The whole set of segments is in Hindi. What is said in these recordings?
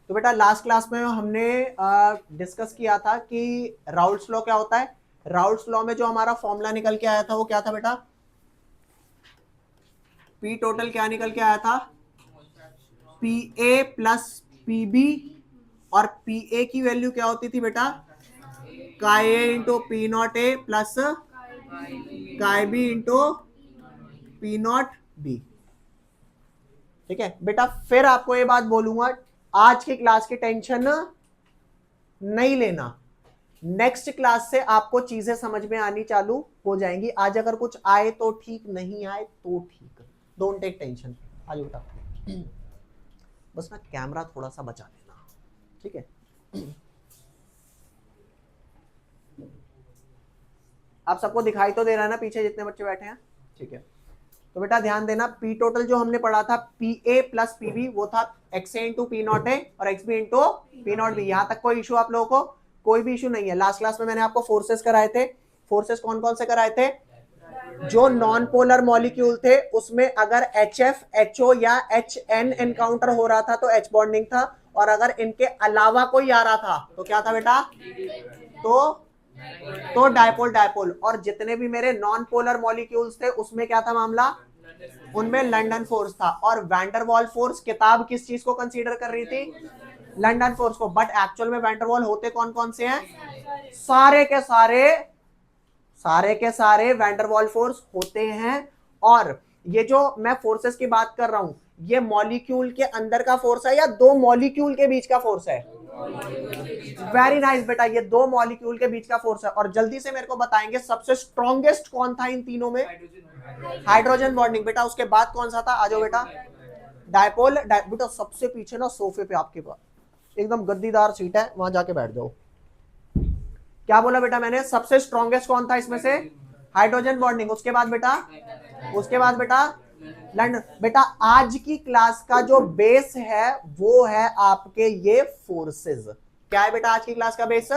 तो बेटा लास्ट क्लास में हमने डिस्कस किया था कि राउल्ट्स लॉ क्या होता है। राउल्ट्स लॉ में जो हमारा फॉर्मूला निकल के आया था वो क्या था बेटा, पी टोटल क्या निकल के आया था, P A plus P B, और पी ए की वैल्यू क्या होती थी बेटा, chi A into P not A plus chi B into P not B. ठीक है बेटा, फिर आपको ये बात बोलूंगा, आज की क्लास की टेंशन नहीं लेना, नेक्स्ट क्लास से आपको चीजें समझ में आनी चालू हो जाएंगी। आज अगर कुछ आए तो ठीक, नहीं आए तो ठीक, डोंट टेक टेंशन। आज बेटा बस ना कैमरा थोड़ा सा बचा लेना, ठीक है। आप सबको दिखाई तो दे रहा है ना पीछे जितने बच्चे बैठे हैं, ठीक है। तो बेटा ध्यान देना, पी टोटल जो हमने पढ़ा था P A plus P B, वो था X A into P not A और X B into P not B. यहां तक कोई इशू आप लोगों को, कोई भी इशू नहीं है। लास्ट क्लास में मैंने आपको फोर्सेस कराए थे। फोर्सेस कौन कौन से कराए थे, जो नॉन पोलर मॉलिक्यूल थे उसमें अगर एच एफ एच ओ या एच एन एनकाउंटर हो रहा था तो एच बॉन्डिंग था, और अगर इनके अलावा कोई आ रहा था तो क्या था बेटा, तो डायपोल डायपोल। और जितने भी मेरे नॉन पोलर मॉलिक्यूल्स थे उसमें क्या था मामला, उनमें लंदन फोर्स था। और वैंडरवॉल फोर्स किताब किस चीज को कंसीडर कर रही थी, लंदन फोर्स को, बट एक्चुअल में वैंडरवॉल होते कौन कौन से हैं, सारे के सारे वैंडरवॉल फोर्स होते हैं। और ये जो मैं फोर्सेस की बात कर रहा हूं, ये मॉलिक्यूल के अंदर का फोर्स है या दो मॉलिक्यूल के बीच का फोर्स है, वेरी नाइस बेटा, ये दो मॉलिक्यूल के बीच का फोर्स है। और जल्दी से मेरे को बताएंगे सबसे स्ट्रॉन्गेस्ट कौन था इन तीनों में, हाइड्रोजन बॉन्डिंग बेटा। उसके बाद कौन सा था, आ जाओ बेटा, डायपोल बेटा सबसे पीछे ना सोफे पे आपके पास एकदम गद्दीदार सीट है, वहां जाके बैठ जाओ। क्या बोला बेटा मैंने, सबसे स्ट्रॉन्गेस्ट कौन था इसमें से, हाइड्रोजन बॉन्डिंग। उसके बाद बेटा लंडन। बेटा आज की क्लास का जो बेस है वो है आपके ये फोर्सेस। क्या है बेटा आज की क्लास का बेस,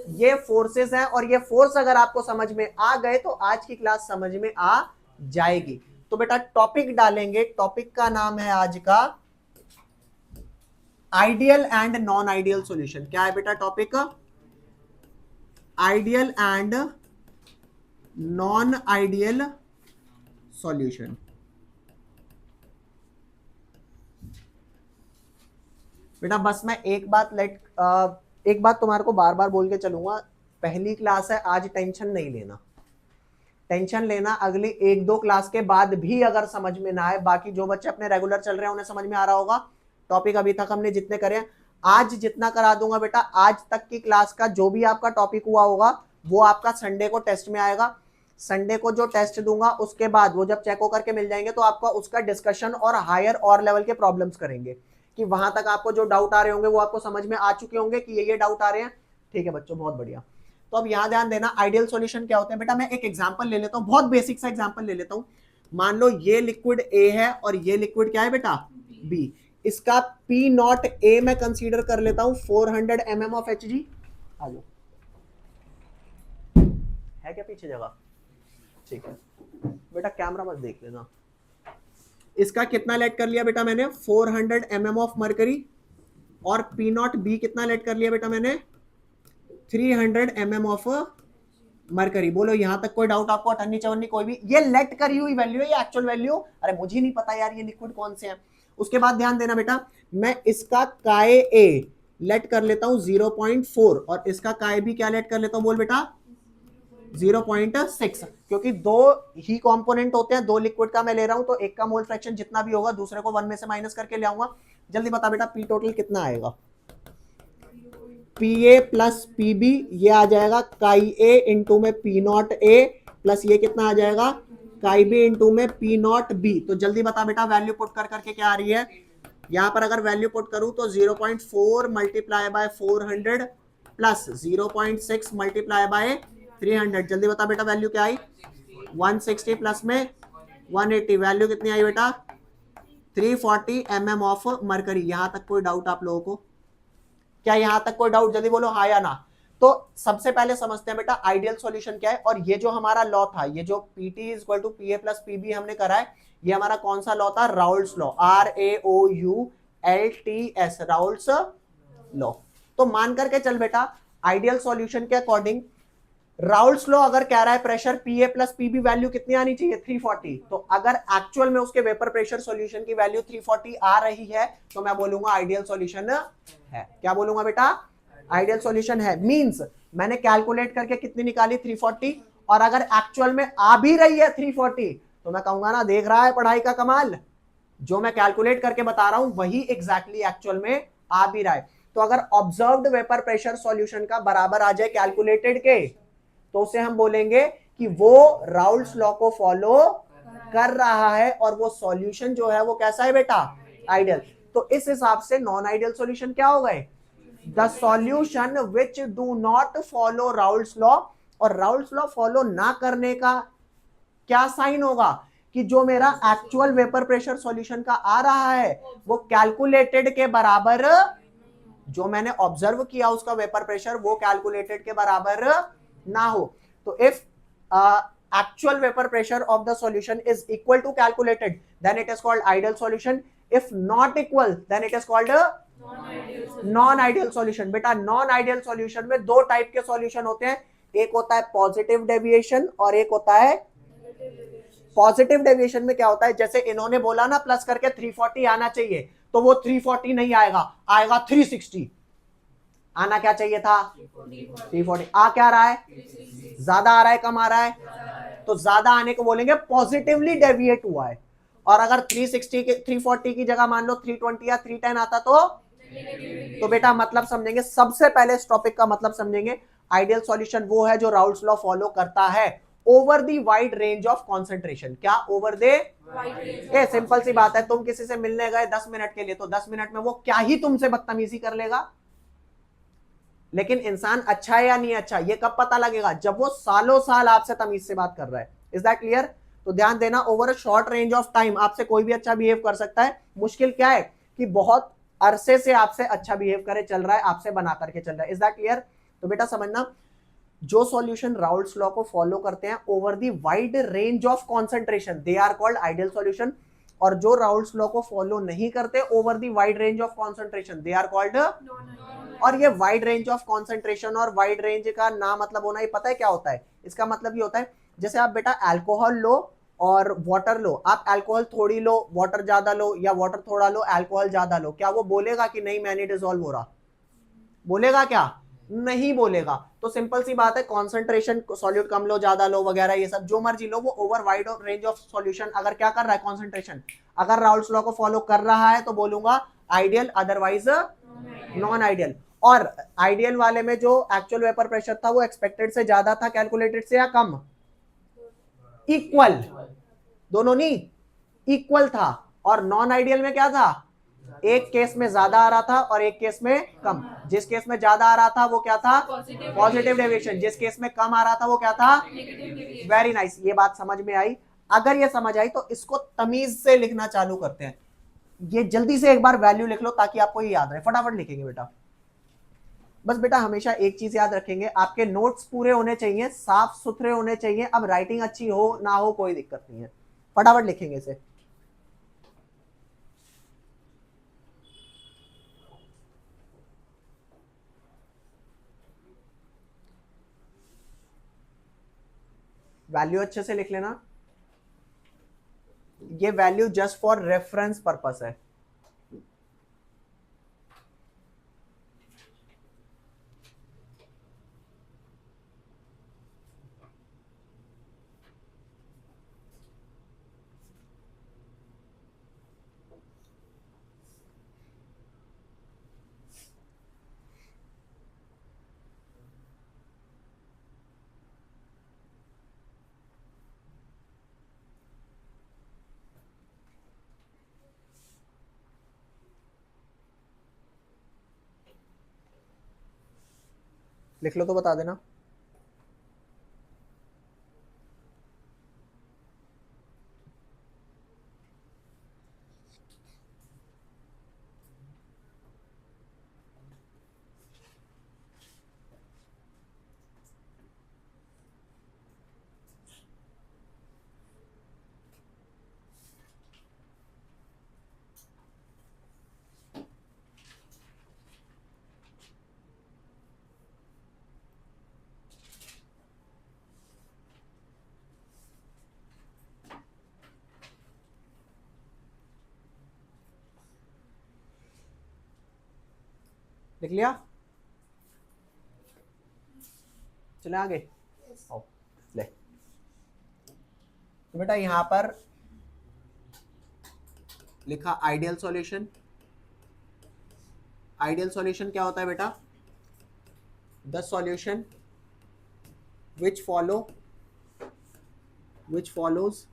ये फोर्सेस है। और ये फोर्स अगर आपको समझ में आ गए तो आज की क्लास समझ में आ जाएगी। तो बेटा टॉपिक डालेंगे, टॉपिक का नाम है आज का ideal and non ideal solution. क्या है बेटा topic, ideal and non ideal solution. बेटा बस मैं एक बात तुम्हारे को बार बार बोल के चलूंगा, पहली क्लास है आज, टेंशन नहीं लेना। टेंशन लेना अगली एक दो क्लास के बाद भी अगर समझ में ना आए, बाकी जो बच्चे अपने रेगुलर चल रहे हैं उन्हें समझ में आ रहा होगा। टॉपिक अभी तक हमने जितने करे, आज जितना करा दूंगा बेटा, आज तक की क्लास का जो भी आपका टॉपिक हुआ होगा वो आपका संडे को टेस्ट में आएगा। संडे को जो टेस्ट दूंगा उसके बाद वो जब चेक करके मिल जाएंगे तो आपका उसका डिस्कशन और हायर और लेवल के प्रॉब्लम्स करेंगे, कि वहां तक आपको जो डाउट आ रहे होंगे वो आपको समझ में आ चुके होंगे कि ये डाउट आ रहे हैं। ठीक है बच्चों, बहुत बढ़िया। तो अब यहां ध्यान देना, आइडियल सॉल्यूशन क्या होते हैं बेटा, मैं एक एग्जांपल ले लेता हूं, बहुत बेसिक सा एग्जांपल ले लेता हूं। मान लो ये लिक्विड ए है और ये लिक्विड क्या है बेटा, बी। इसका पी नॉट ए मैं कंसीडर कर लेता हूं 400 mm ऑफ एच जी। आ जाओ, है क्या पीछे जगह, ठीक है बेटा, कैमरा मत देख लेना। इसका कितना लेट कर लिया बेटा मैंने, 400 mm ऑफ मरकरी। और पी नॉट बी कितना लेट कर लिया बेटा मैंने, 300 mm ऑफ मरकरी। बोलो यहां तक कोई डाउट आपको, अठन्नी चवन्नी कोई भी, ये लेट करी हुई वैल्यू है, ये एक्चुअल वैल्यू, अरे मुझे नहीं पता यार ये लिक्विड कौन से हैं। उसके बाद ध्यान देना बेटा, मैं इसका काय ए लेट कर लेता हूं 0.4 और इसका काय बी क्या लेट कर लेता हूं, बोल बेटा 0.6, क्योंकि दो ही कंपोनेंट होते हैं, दो लिक्विड का मैं ले रहा हूं तो एक का मोल फ्रैक्शन जितना भी होगा दूसरे को 1 में से माइनस करके ले आऊंगा। जल्दी बता बेटा पी टोटल कितना आएगा, P A plus P B, ये आ जाएगा काई ए इंटू में पी नॉट ए प्लस ये कितना आ जाएगा, काई बी इंटू में पी नॉट बी। तो जल्दी बता बेटा वैल्यू पुट कर करके क्या आ रही है, यहां पर अगर वैल्यू पुट करूं तो 0.4 multiply by 400 plus 0.6 multiply by 300। जल्दी बता बेटा वैल्यू क्या आई, 160 प्लस में 180, वैल्यू कितनी आई बेटा 340 mm ऑफ मरकरी। यहां तक कोई डाउट आप लोगों को, क्या यहां तक कोई डाउट, जल्दी बोलो हाँ या ना। तो सबसे पहले समझते हैं बेटा आइडियल सॉल्यूशन क्या है। और ये जो हमारा लॉ था, ये जो PT is equal to P A plus PB हमने करा है, ये हमारा कौन सा लॉ था, Raoult's law, RAOULTS LTS, Raoult's law. तो मान करके चल बेटा, आइडियल सॉल्यूशन के अकॉर्डिंग राउल्स लॉ अगर कह रहा है प्रेशर PA प्लस PB वैल्यू कितनी आनी चाहिए 340, तो अगर एक्चुअल में उसके वेपर प्रेशर सॉल्यूशन की वैल्यू 340 आ रही है तो मैं बोलूंगा आइडियल सॉल्यूशन है। क्या बोलूंगा बेटा? आइडियल सॉल्यूशन है। मींस मैंने कैलकुलेट करके कितनी निकाली 340, और अगर एक्चुअल में आ भी रही है 340 तो मैं कहूंगा ना, देख रहा है पढ़ाई का कमाल, जो मैं कैलकुलेट करके बता रहा हूं वही एग्जैक्टली एक्चुअल में आ भी रहा है। तो अगर ऑब्जर्व्ड वेपर प्रेशर सॉल्यूशन का बराबर आ जाए कैलकुलेटेड के, तो उसे हम बोलेंगे कि वो राउल्स लॉ को फॉलो कर रहा है, और वो सॉल्यूशन जो है वो कैसा है बेटा? आइडियल। तो इस हिसाब से नॉन आइडियल सॉल्यूशन क्या हो गए? The solution which do not follow Raoult's law. और राउल्स लॉ फॉलो ना करने का क्या साइन होगा? कि जो मेरा एक्चुअल वेपर प्रेशर सॉल्यूशन का आ रहा है वो कैलकुलेटेड के बराबर, जो मैंने ऑब्जर्व किया उसका वेपर प्रेशर वो कैलकुलेटेड के बराबर ना हो। तो if actual vapor pressure of the solution is equal to calculated, then it is called ideal solution. If not equal, then it is called a non ideal solution. बेटा नॉन आइडियल सॉल्यूशन में दो टाइप के सॉल्यूशन होते हैं, एक होता है पॉजिटिव डेविएशन और एक होता है पॉजिटिव डेविएशन। में क्या होता है, जैसे इन्होंने बोला ना प्लस करके 340 आना चाहिए, तो वो 340 नहीं आएगा, आएगा 360। आना क्या चाहिए था? 340। आ क्या रहा है? ज्यादा आ रहा है कम आ रहा है? तो ज्यादा आने को बोलेंगे पॉजिटिवली डेविएट हुआ है। और अगर 360 के 340 की जगह मान लो 320 या 310 आता तो बेटा मतलब समझेंगे, सबसे पहले इस टॉपिक का मतलब समझेंगे। आइडियल सॉल्यूशन वो है जो राउल्स लॉ फॉलो करता है over the wide range of concentration. क्या? ओवर द ये सिंपल सी बात है, तुम किसी से मिलने गए 10 मिनट के लिए, तो 10 मिनट में वो क्या ही तुमसे बदतमीजी कर लेगा, लेकिन इंसान अच्छा है या नहीं अच्छा ये कब पता लगेगा? जब वो सालों साल आपसे तमीज से बात कर रहा है। Is that clear? तो ध्यान देना, over a short range of time आपसे कोई भी अच्छा बिहेव कर सकता है। मुश्किल क्या है कि बहुत अरसे से आपसे अच्छा बिहेव करे चल रहा है, आपसे बना करके चल रहा है। Is that clear? तो बेटा समझना, जो सॉल्यूशन राउल्स लॉ को फॉलो करते हैं over the wide range of concentration, they are called ideal solution. और जो राउल्स लॉ को फॉलो नहीं करते over the wide range of concentration, they are called. और ये वाइड रेंज ऑफ कॉन्सेंट्रेशन और वाइड रेंज का ना मतलब होना, ये पता है क्या होता है? इसका मतलब ये होता है, जैसे आप बेटा अल्कोहल लो और वाटर लो, आप अल्कोहल थोड़ी लो वाटर ज्यादा लो, या वाटर थोड़ा लो अल्कोहल ज्यादा लो, क्या वो बोलेगा कि नहीं मैंने डिसॉल्व हो रहा? बोलेगा क्या? नहीं बोलेगा। तो सिंपल सी बात है, कॉन्सेंट्रेशन सॉल्यूट कम लो ज्यादा लो वगैरह ये सब जो मर्जी लो, वो over wide range of solution अगर क्या कर रहा है, कॉन्सेंट्रेशन अगर राउल्स लॉ को फॉलो कर रहा है तो बोलूंगा आइडियल, अदरवाइज नॉन आइडियल। और आइडियल वाले में जो एक्चुअल वेपर प्रेशर था वो एक्सपेक्टेड से ज्यादा था कैलकुलेटेड से, या कम? इक्वल। दोनों नहीं, इक्वल था। और नॉन आइडियल में क्या था? एक केस में ज्यादा आ रहा था और एक केस में कम। जिस केस में ज्यादा आ रहा था वो क्या था? Positive deviation. जिस केस में कम आ रहा था वो क्या था? Very nice. ये बात समझ में आई? अगर ये समझ आई तो इसको तमीज से लिखना चालू करते हैं। ये जल्दी से एक बार वैल्यू लिख लो ताकि आपको ये याद रहे, फटाफट लिखेंगे बेटा। बस बेटा हमेशा एक चीज याद रखेंगे, आपके नोट्स पूरे होने चाहिए, साफ सुथरे होने चाहिए। अब राइटिंग अच्छी हो ना हो कोई दिक्कत नहीं है, फटाफट लिखेंगे इसे। वैल्यू अच्छे से लिख लेना, ये value just for reference purpose है। लिख लो तो बता देना। लिख लिया? चले आगे। आओ ले। तो बेटा यहां पर लिखा आइडियल सॉल्यूशन। आइडियल सॉल्यूशन क्या होता है बेटा? The solution which follows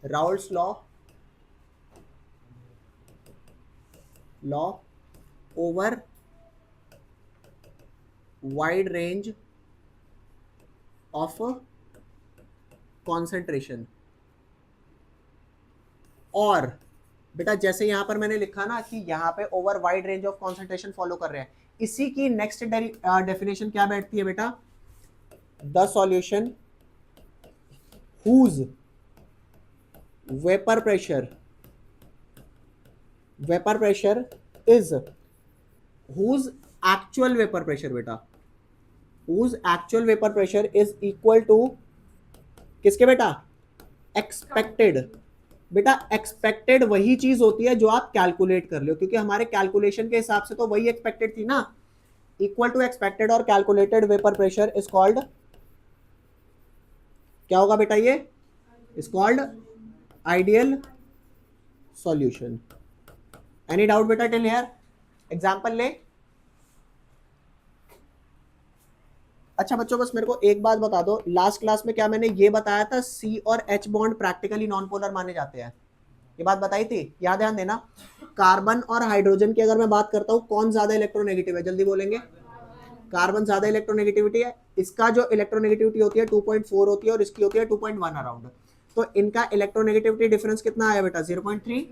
Raoult's law over wide range of concentration। और बेटा जैसे यहां पर मैंने लिखा ना कि यहां पे over wide range of concentration follow कर रहे हैं, इसी की नेक्स्ट डेफिनेशन क्या बैठती है बेटा? The solution whose vapor pressure is whose actual vapor pressure बेटा, whose actual vapor pressure is equal to किसके बेटा? एक्सपेक्टेड। बेटा एक्सपेक्टेड वही चीज होती है जो आप कैलकुलेट कर लो, क्योंकि हमारे कैलकुलेशन के हिसाब से तो वही एक्सपेक्टेड थी ना। इक्वल टू एक्सपेक्टेड और calculated vapour pressure is called, क्या होगा बेटा? ये is called ideal solution. Any doubt बेटा टिल हियर? एग्जांपल ले। अच्छा बच्चों बस मेरे को एक बात बता दो, लास्ट क्लास में क्या मैंने ये बताया था सी और H bond practically non polar माने जाते हैं? ये बात बताई थी, याद ध्यान देना। कार्बन और हाइड्रोजन की अगर मैं बात करता हूं, कौन ज्यादा इलेक्ट्रोनेगेटिव है? जल्दी बोलेंगे। कार्बन ज्यादा इलेक्ट्रोनेगेटिविटी है, इसका जो इलेक्ट्रोनेगेटिविटी होती है 2.4 होती है और इसकी होती है 2.1 अराउंड। तो इनका इलेक्ट्रोनेगेटिविटी डिफरेंस कितना है बेटा? 0.3।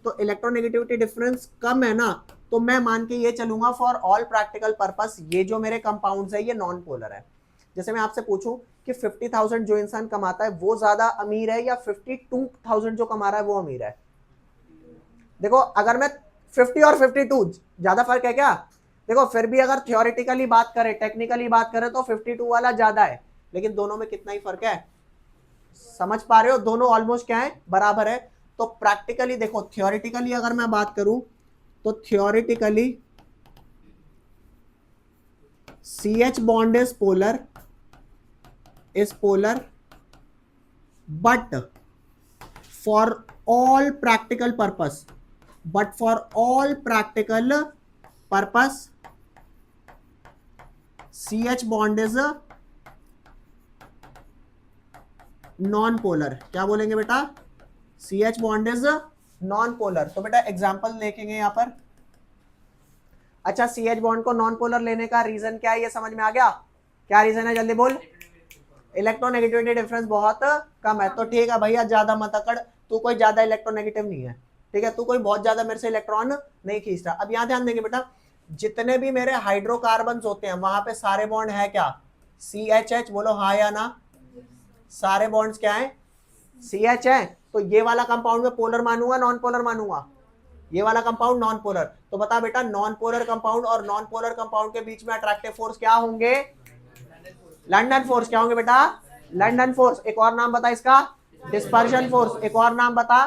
तो इलेक्ट्रोनेगेटिविटी डिफरेंस कम है ना, तो मैं मान के ये चलूंगा फॉर ऑल प्रैक्टिकल पर्पस ये जो मेरे कंपाउंड्स है ये नॉन पोलर है। जैसे मैं आपसे पूछूं कि 50,000 जो इंसान कमाता है वो ज्यादा अमीर है या 52,000 जो कमा रहा है वो अमीर है? देखो अगर मैं 50 और 52 ज्यादा फर्क है क्या? देखो फिर भी अगर थियोरेटिकली बात करें, टेक्निकली बात करें तो 52 वाला ज्यादा है, लेकिन दोनों में कितना ही फर्क है? समझ पा रहे हो? दोनों ऑलमोस्ट क्या है? बराबर है। तो प्रैक्टिकली देखो, थियोरेटिकली अगर मैं बात करूं तो theoretically CH bond is polar but for all practical purpose CH bond is non polar. क्या बोलेंगे बेटा? CH bond is non polar. तो बेटा एग्जांपल देखेंगे यहां पर। अच्छा CH बॉन्ड को नॉन पोलर लेने का रीजन क्या है? ये समझ में आ गया? क्या रीजन है? जल्दी बोल। इलेक्ट्रोनेगेटिविटी डिफरेंस बहुत कम है। तो ठीक है भैया, ज्यादा मत अकड़, तू कोई ज्यादा इलेक्ट्रोनेगेटिव नहीं है, ठीक है? तू कोई बहुत ज्यादा मेरे से इलेक्ट्रॉन नहीं खींच रहा। अब यहां ध्यान देंगे बेटा, जितने भी मेरे हाइड्रोकार्बन होते हैं वहां पे सारे बॉन्ड है क्या? CHH। बोलो हाँ या ना? सारे बॉन्ड्स क्या है? CH है। तो ये वाला कंपाउंड में पोलर मानूंगा नॉन पोलर मानूंगा? ये वाला कंपाउंड नॉन पोलर। तो बता बेटा नॉन पोलर कंपाउंड और नॉन पोलर कंपाउंड के बीच में अट्रैक्टिव फोर्स क्या होंगे? London force. क्या होंगे बेटा? London force. एक और नाम बता इसका? Dispersion force. एक और नाम बता?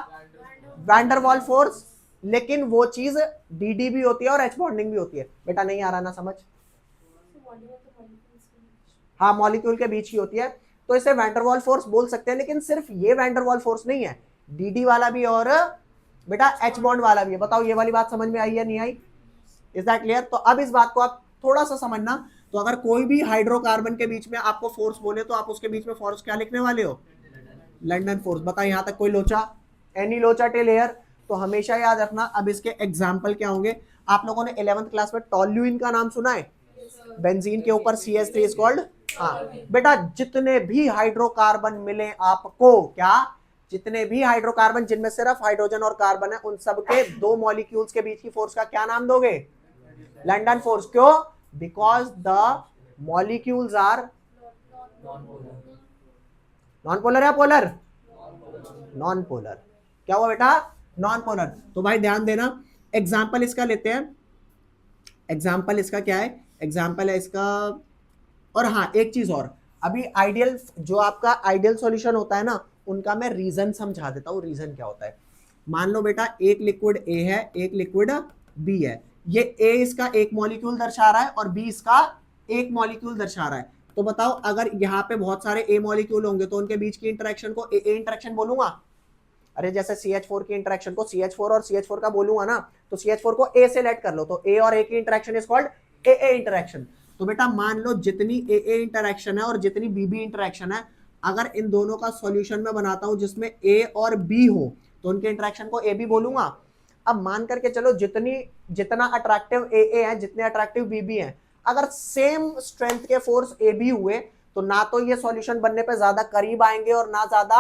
Van der Waals force. लेकिन वो चीज DD भी होती है और H बॉन्डिंग भी होती है। बेटा नहीं आ रहा ना समझ? हाँ मॉलिक्यूल के बीच ही होती है, तो इसे वैंडरवॉल फोर्स बोल सकते हैं। लेकिन सिर्फ ये वैंडरवॉल फोर्स नहीं है, DD वाला भी और बेटा H बॉन्ड वाला भी है। बताओ ये वाली बात समझ में आई या नहीं आई? Is that clear? तो अब इस बात को आप थोड़ा सा समझना। तो अगर कोई भी हाइड्रोकार्बन के बीच में आपको फोर्स बोले तो आप उसके बीच में फोर्स क्या लिखने वाले हो? London force. बता यहां तक कोई लोचा? एनी लोचा टिल हियर? तो हमेशा याद रखना। अब इसके एग्जाम्पल क्या होंगे? आप लोगों ने 11th क्लास में टॉल्यूइन का नाम सुना है? बेंजीन के ऊपर CH3 इज कॉल्ड। हाँ बेटा, जितने भी हाइड्रोकार्बन मिले आपको, क्या जितने भी हाइड्रोकार्बन जिनमें सिर्फ हाइड्रोजन और कार्बन है, उन सब के दो मॉलिक्यूल्स के बीच की फोर्स का क्या नाम दोगे? London force. क्यों? Because the molecules are non polar या पोलर? Non polar. क्या हुआ बेटा? Non polar. तो भाई ध्यान देना, एग्जाम्पल इसका लेते हैं। एग्जाम्पल इसका क्या है? एग्जाम्पल है इसका, और हाँ एक चीज और, अभी आइडियल जो आपका आइडियल सॉल्यूशन होता है ना, उनका मैं रीजन समझा देता हूँ। रीजन क्या होता है? मान लो बेटा एक लिक्विड A है, एक लिक्विड B है। ये ए इसका एक मॉलिक्यूल दर्शा रहा है और बी इसका एक मॉलिक्यूल दर्शा रहा है। तो बताओ अगर यहाँ पे बहुत सारे ए मॉलिक्यूल होंगे तो उनके बीच की इंटरेक्शन को ए इंटरेक्शन बोलूंगा। अरे जैसे CH4 की इंटरेक्शन को CH4 और CH4 का बोलूंगा ना, तो CH4 को ए से लेट कर लो, तो ए और ए की interaction is called a interaction. तो बेटा मान लो जितनी ए इंटरेक्शन है और जितनी बी इंटरेक्शन है, अगर इन दोनों का सॉल्यूशन में बनाता हूं जिसमें ए और बी हो, तो उनके इंटरेक्शन को ए बी बोलूंगा। अब मान करके चलो जितना अट्रैक्टिव ए है, जितने अट्रैक्टिव बी है, अगर सेम स्ट्रेंथ के फोर्स ए बी हुए तो ना तो ये सॉल्यूशन बनने पे ज्यादा करीब आएंगे और ना ज्यादा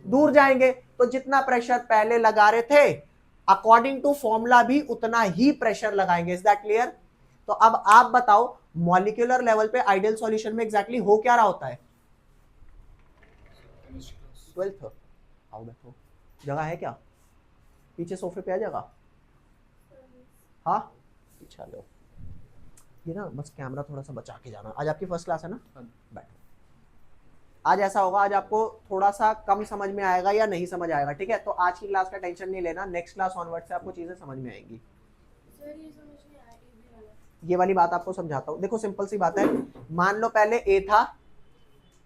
दूर जाएंगे। तो जितना प्रेशर पहले लगा रहे थे अकॉर्डिंग टू फॉर्मूला भी उतना ही प्रेशर लगाएंगे। Is that clear? तो अब आप बताओ मॉलिक्यूलर लेवल पे आइडियल सॉल्यूशन में एग्जैक्टली हो क्या रहा होता है? 12th आओ बैठो, जगह है क्या? पीछे सोफे पे आ जगह? हाँ पीछे आ लो। ये ना बस कैमरा थोड़ा सा बचा के जाना। आज आपकी फर्स्ट क्लास है ना? बैठो। आज ऐसा होगा, आज आपको थोड़ा सा कम समझ में आएगा या नहीं समझ आएगा, ठीक है? तो आज की क्लास का टेंशन नहीं लेना, नेक्स्ट क्लास ऑनवर्ड से आपको चीजें समझ में आएंगी। ये वाली बात आपको समझाता हूँ। देखो सिंपल सी बात है, मान लो पहले ए था,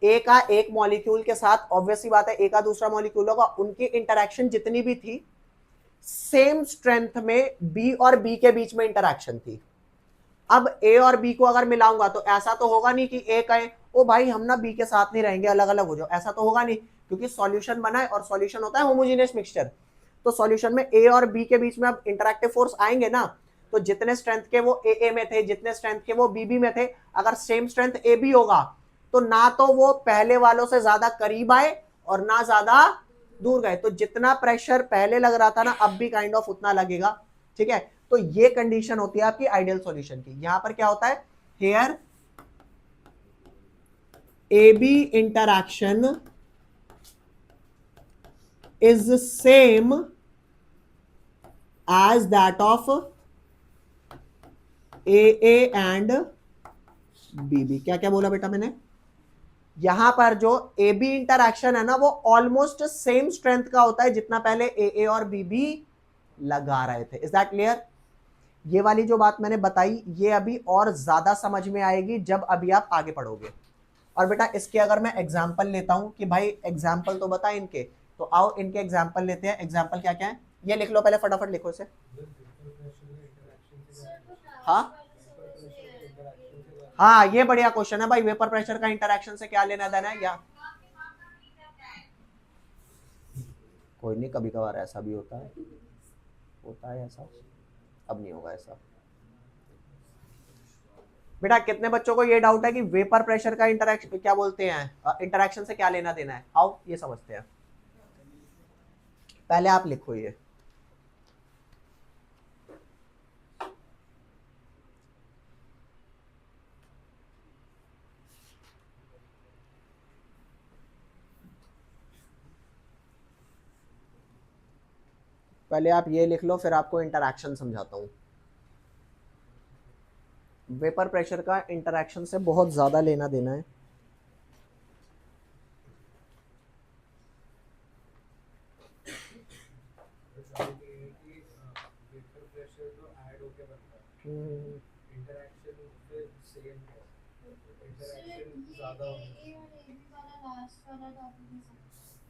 ए का एक मॉलिक्यूल के साथ ऑब्वियस सी बात है ए का दूसरा मॉलिक्यूल होगा, उनकी इंटरेक्शन जितनी भी थी सेम स्ट्रेंथ में बी और बी के बीच में इंटरेक्शन थी। अब ए और बी को अगर मिलाऊंगा तो ऐसा तो होगा नहीं कि ए कहे ओ भाई हम ना बी के साथ नहीं रहेंगे, अलग अलग हो जाओ, ऐसा तो होगा नहीं, क्योंकि सॉल्यूशन बना है और सॉल्यूशन होता है होमोजेनियस मिक्सचर। तो सॉल्यूशन में ए और बी के बीच में अब इंटरैक्टिव फोर्स आएंगे ना, तो जितने स्ट्रेंथ के वो ए में थे, जितने स्ट्रेंथ के वो बी में थे, अगर सेम स्ट्रेंथ ए बी होगा तो ना तो वो पहले वालों से ज्यादा करीब आए और ना ज्यादा दूर गए। तो जितना प्रेशर पहले लग रहा था ना, अब भी काइंड ऑफ उतना लगेगा, ठीक है? तो ये कंडीशन होती है आपकी आइडियल सॉल्यूशन की। यहां पर क्या होता है, here A B interaction is same as that of A and B B. क्या क्या बोला बेटा मैंने? यहां पर जो ए बी इंटरैक्शन है ना, वो ऑलमोस्ट सेम स्ट्रेंथ का होता है जितना पहले ए और बी बी लगा रहे थे। Is that clear? ये वाली जो बात मैंने बताई ये अभी और ज्यादा समझ में आएगी जब अभी आप आगे पढ़ोगे। और बेटा इसके अगर मैं एग्जाम्पल लेता हूं कि भाई एग्जाम्पल तो बता इनके, तो आओ इनके एग्जाम्पल लेते हैं। एग्जाम्पल क्या क्या है ये लिख लो, पहले फटाफट लिखो इसे। हाँ हाँ ये बढ़िया क्वेश्चन है भाई, वेपर प्रेशर का इंटरैक्शन से क्या लेना देना है? या कोई नहीं, कभी कभार ऐसा भी होता है ऐसा, अब नहीं होगा ऐसा। बेटा कितने बच्चों को ये डाउट है कि वेपर प्रेशर का इंटरैक्शन क्या बोलते हैं, इंटरैक्शन से क्या लेना देना है? आओ ये समझते हैं। पहले आप लिखो ये, पहले आप ये लिख लो, फिर आपको इंटरैक्शन समझाता हूं। वेपर प्रेशर का इंटरैक्शन से बहुत ज्यादा लेना देना है।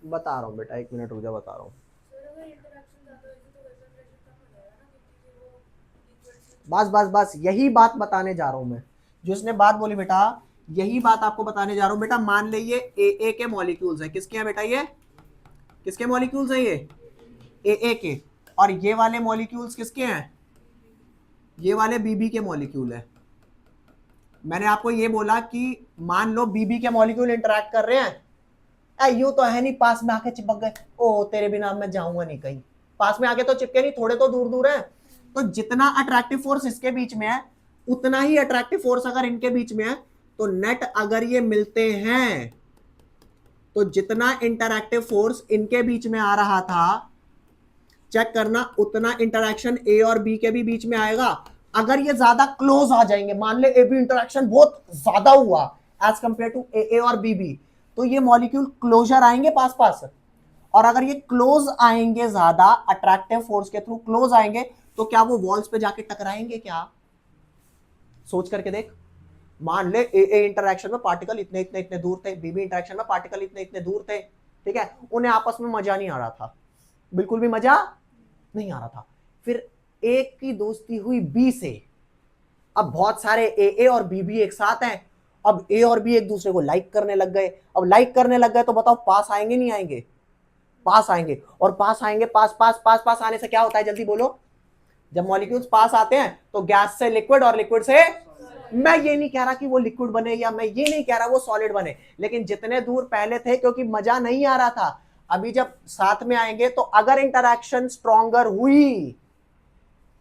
बता रहा हूँ बेटा, एक मिनट रुक जा, बता रहा हूँ। बस बस बस यही बात बताने जा रहा हूं मैं, जो इसने बात बोली बेटा यही बात आपको बताने जा रहा हूं। बेटा मान ले ये ए के मॉलिक्यूल्स है, किसके हैं बेटा? ये किसके मॉलिक्यूल्स है? ये ए के। और ये वाले मॉलिक्यूल्स किसके हैं? ये वाले बीबी के मॉलिक्यूल है। मैंने आपको ये बोला कि मान लो बीबी के मॉलिक्यूल इंटरैक्ट कर रहे हैं, यूं तो है नहीं पास में आके चिपक गए, ओ तेरे बिना मैं जाऊंगा नहीं कहीं, पास में आके तो चिपके नहीं, थोड़े तो दूर दूर है। तो जितना अट्रैक्टिव फोर्स इसके बीच में है उतना ही अट्रैक्टिव फोर्स अगर इनके बीच में है, तो नेट अगर ये मिलते हैं तो जितना इंटरैक्टिव फोर्स इनके बीच में आ रहा था, चेक करना, उतना इंटरैक्शन ए और बी के भी बीच में आएगा। अगर ये ज्यादा क्लोज आ जाएंगे, मान ले ए बी इंटरैक्शन बहुत ज्यादा हुआ एज कंपेयर टू ए और बी बी, तो ये मॉलिक्यूल क्लोजर आएंगे पास पास। और अगर ये क्लोज आएंगे ज्यादा अट्रैक्टिव फोर्स के थ्रू क्लोज आएंगे, तो क्या वो वॉल्स पे जाके टकराएंगे क्या? सोच करके देख। मान ले ए इंटरेक्शन में पार्टिकल इतने इतने इतने दूर थे, बी इंटरेक्शन में पार्टिकल इतने इतने दूर थे, ठीक है, उन्हें आपस में मजा नहीं आ रहा था, बिल्कुल भी मजा नहीं आ रहा था। फिर ए की दोस्ती हुई बी से, अब बहुत सारे ए और बी एक साथ हैं, अब ए और बी एक दूसरे को लाइक करने लग गए। अब लाइक करने लग गए तो बताओ पास आएंगे नहीं आएंगे? पास आएंगे। और पास आएंगे, पास पास पास पास आने से क्या होता है, जल्दी बोलो? जब मॉलिक्यूल्स पास आते हैं तो गैस से लिक्विड और लिक्विड से, मैं ये नहीं कह रहा कि वो लिक्विड बने, या मैं ये नहीं कह रहा वो सॉलिड बने, लेकिन जितने दूर पहले थे क्योंकि मजा नहीं आ रहा था, अभी जब साथ में आएंगे तो अगर इंटरैक्शन स्ट्रॉन्गर हुई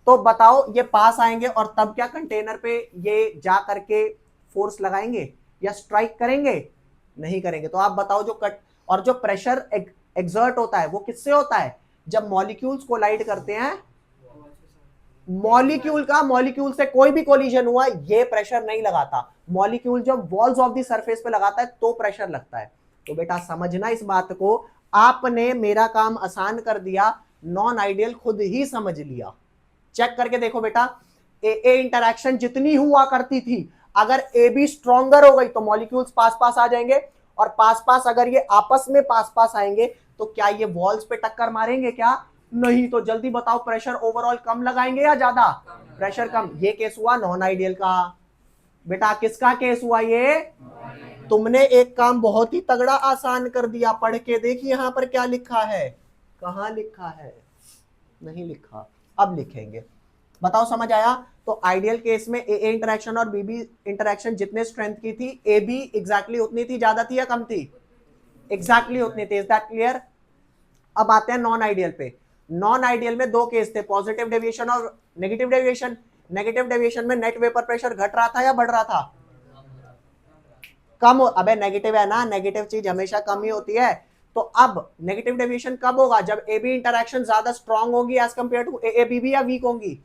तो बताओ ये पास आएंगे और तब क्या कंटेनर पे ये जा करके फोर्स लगाएंगे या स्ट्राइक करेंगे? नहीं करेंगे। तो आप बताओ जो कट और जो प्रेशर एक्सर्ट होता है वो किससे होता है? जब मॉलिक्यूल्स कोलाइड करते हैं, मॉलिक्यूल से कोई भी कोलिजन हुआ ये प्रेशर नहीं लगाता, मॉलिक्यूल जब वॉल्स ऑफ द सरफेस पे लगाता है तो प्रेशर लगता है। तो बेटा समझना इस बात को, आपने मेरा काम आसान कर दिया, नॉन आइडियल खुद ही समझ लिया। चेक करके देखो बेटा, ए इंटरैक्शन जितनी हुआ करती थी, अगर ए बी स्ट्रॉन्गर हो गई तो मॉलिक्यूल्स पास पास आ जाएंगे, और पास पास अगर ये आपस में पास पास आएंगे तो क्या ये वॉल्स पे टक्कर मारेंगे क्या? नहीं। तो जल्दी बताओ प्रेशर ओवरऑल कम लगाएंगे या ज्यादा? प्रेशर कम। ये केस हुआ नॉन आइडियल का। बेटा किसका केस हुआ ये? तुमने एक काम बहुत ही तगड़ा आसान कर दिया, पढ़ के देखिए यहां पर क्या लिखा है, कहां लिखा है? नहीं लिखा, अब लिखेंगे। बताओ समझ आया? तो आइडियल केस में ए इंटरेक्शन और बी इंटरेक्शन जितने स्ट्रेंथ की थी, ए बी एग्जैक्टली उतनी थी, ज्यादा थी या कम थी? एग्जैक्टली उतनी थी। Is that clear? अब आते हैं नॉन आइडियल पे। नॉन आइडियल में दो केस थे, पॉजिटिव डेविएशन और नेगेटिव डेविएशन। नेगेटिव डेविएशन में नेट वेपर प्रेशर घट रहा था या बढ़ रहा था? कम। अबे नेगेटिव है ना, नेगेटिव चीज हमेशा कम ही होती है। तो अब नेगेटिव डेविएशन कब होगा? जब ए बी इंटरेक्शन ज्यादा स्ट्रांग होगी as compare to A B, या वीक होंगी?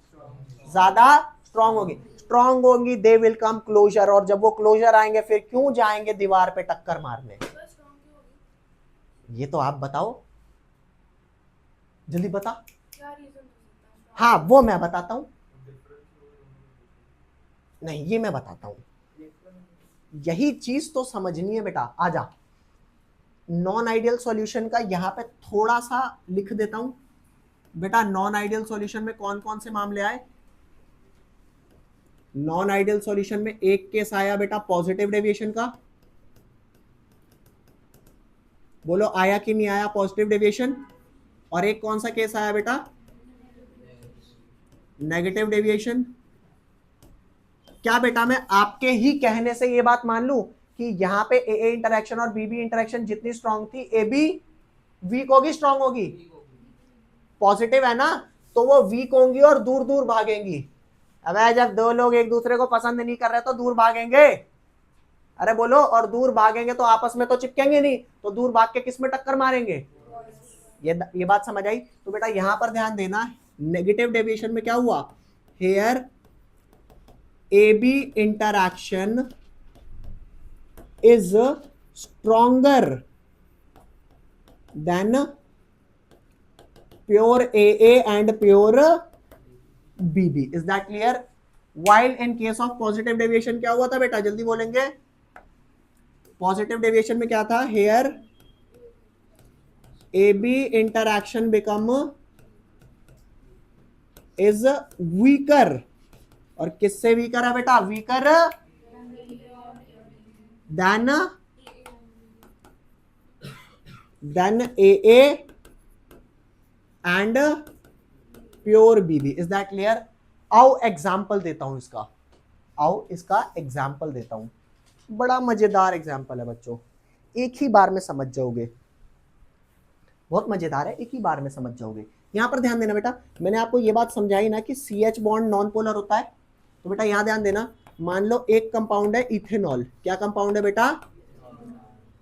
ज्यादा स्ट्रांग होगी। स्ट्रांग होंगी दे विल कम क्लोजर, और जब वो क्लोजर आएंगे फिर क्यों जाएंगे दीवार पे टक्कर मारने? ये तो आप बताओ, जल्दी बता। हाँ वो मैं बताता हूं, नहीं ये मैं बताता हूं, यही चीज तो समझनी है बेटा। आजा, नॉन आइडियल सॉल्यूशन का यहां पे थोड़ा सा लिख देता हूं बेटा। नॉन आइडियल सॉल्यूशन में कौन कौन से मामले आए? नॉन आइडियल सॉल्यूशन में एक केस आया बेटा पॉजिटिव डेविएशन का, बोलो आया कि नहीं आया पॉजिटिव डेविएशन? और एक कौन सा केस आया बेटा? Negative deviation. क्या बेटा मैं आपके ही कहने से ये बात मान लूं कि यहां पे ए इंटरेक्शन और बी इंटरेक्शन जितनी स्ट्रांग थी, ए बी वीक होगी स्ट्रांग होगी? पॉजिटिव है ना, तो वो वीक होंगी और दूर दूर भागेंगी। अब जब दो लोग एक दूसरे को पसंद नहीं कर रहे तो दूर भागेंगे, अरे बोलो, और दूर भागेंगे तो आपस में तो चिपकेंगे नहीं, तो दूर भाग के किस में टक्कर मारेंगे? ये बात समझ आई? तो बेटा यहां पर ध्यान देना, नेगेटिव डेविएशन में क्या हुआ? Here A B interaction is stronger than pure A and pure B. Is that clear? While in case of positive deviation क्या हुआ था बेटा, जल्दी बोलेंगे? पॉजिटिव डेविएशन में क्या था? Here A B interaction become is weaker, और किससे वीकर है बेटा? Weaker than A and pure B. Is that clear? आओ एग्जाम्पल देता हूं इसका, आओ इसका एग्जाम्पल देता हूं। बड़ा मजेदार एग्जाम्पल है बच्चों, एक ही बार में समझ जाओगे, बहुत मजेदार है, एक ही बार में समझ जाओगे। यहां पर ध्यान देना बेटा, मैंने आपको यह बात समझाई ना कि CH बॉन्ड नॉन पोलर होता है, तो बेटा यहां ध्यान देना। मान लो एक कंपाउंड है इथेनॉल, क्या कंपाउंड है बेटा?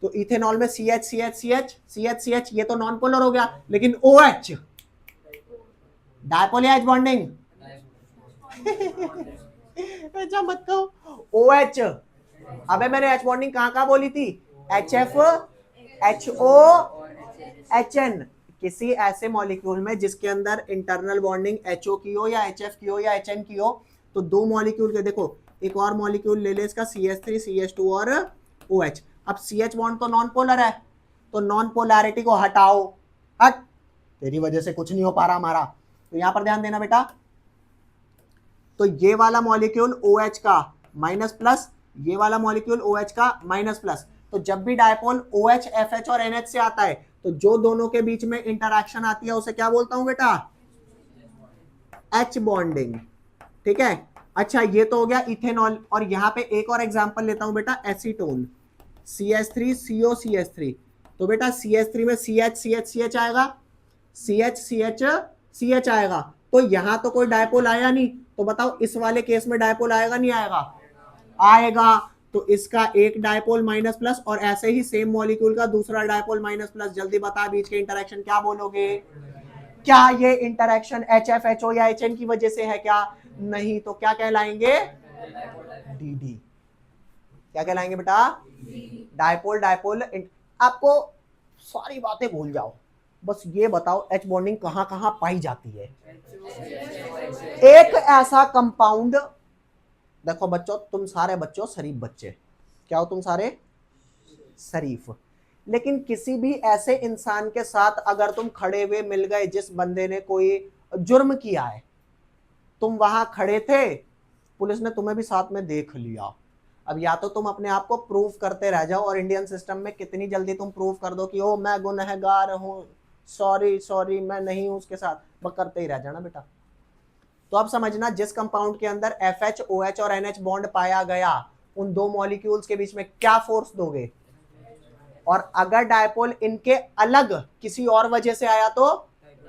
तो इथेनॉल में CH CH CH CH CH, ये तो नॉन पोलर हो गया, लेकिन OH डायपोल या H बॉन्डिंग? अच्छा मत कहो, OH। अबे मैंने H बॉन्डिंग कहां बोली थी? HF HO HN, किसी ऐसे मॉलिक्यूल में जिसके अंदर इंटरनल बॉन्डिंग HO की हो या HF की हो या HN की हो, तो दो मॉलिक्यूल के, देखो एक और मॉलिक्यूल ले ले इसका CH3 CH2 और OH। अब CH बॉन्ड तो नॉन पोलर है, तो नॉन पोलैरिटी को हटाओ, हट, तेरी वजह से कुछ नहीं हो पा रहा हमारा। तो यहां पर ध्यान देना बेटा, तो ये वाला मॉलिक्यूल OH का माइनस प्लस, ये वाला मॉलिक्यूल OH का माइनस प्लस। तो जब भी डायपोल OH FH और NH से आता है, तो जो दोनों के बीच में इंटरैक्शन आती है उसे क्या बोलता हूं बेटा? H bonding. ठीक है, अच्छा ये तो हो गया इथेनॉल। और यहां पे एक और एग्जांपल लेता हूं बेटा, एसीटोन, CH3 CO CH3। तो बेटा CH3 में CH CH CH आएगा, CH CH CH आएगा। तो यहां तो कोई डायपोल आया नहीं, तो बताओ इस वाले केस में डायपोल आएगा नहीं आएगा? आएगा। तो इसका एक डायपोल माइनस प्लस और ऐसे ही सेम मॉलिक्यूल का दूसरा डायपोल माइनस प्लस। जल्दी बता बीच के इंटरेक्शन क्या बोलोगे? क्या ये इंटरेक्शन HFHO या HN की वजह से है क्या? नहीं, तो क्या कहलाएंगे? DD। क्या कहलाएंगे बेटा? Dipole dipole. आपको सारी बातें भूल जाओ, बस ये बताओ H बॉन्डिंग कहां कहां पाई जाती है? एक ऐसा कंपाउंड, देखो बच्चों, तुम सारे बच्चों शरीफ बच्चे, क्या हो तुम सारे? शरीफ। लेकिन किसी भी ऐसे इंसान के साथ अगर तुम खड़े हुए मिल गए जिस बंदे ने कोई जुर्म किया है, तुम वहां खड़े थे, पुलिस ने तुम्हें भी साथ में देख लिया, अब या तो तुम अपने आप को प्रूव करते रह जाओ, और इंडियन सिस्टम में कितनी जल्दी तुम प्रूव कर दो कि ओ मैं गुनहगार हूं, सॉरी सॉरी मैं नहीं हूं उसके साथ, बस करते ही रह जाना बेटा। तो अब समझना, जिस कंपाउंड के अंदर FH OH और NH बॉन्ड पाया गया, उन दो मॉलिक्यूल्स के बीच में क्या फोर्स दोगे? और अगर डायपोल इनके अलग किसी और वजह से आया तो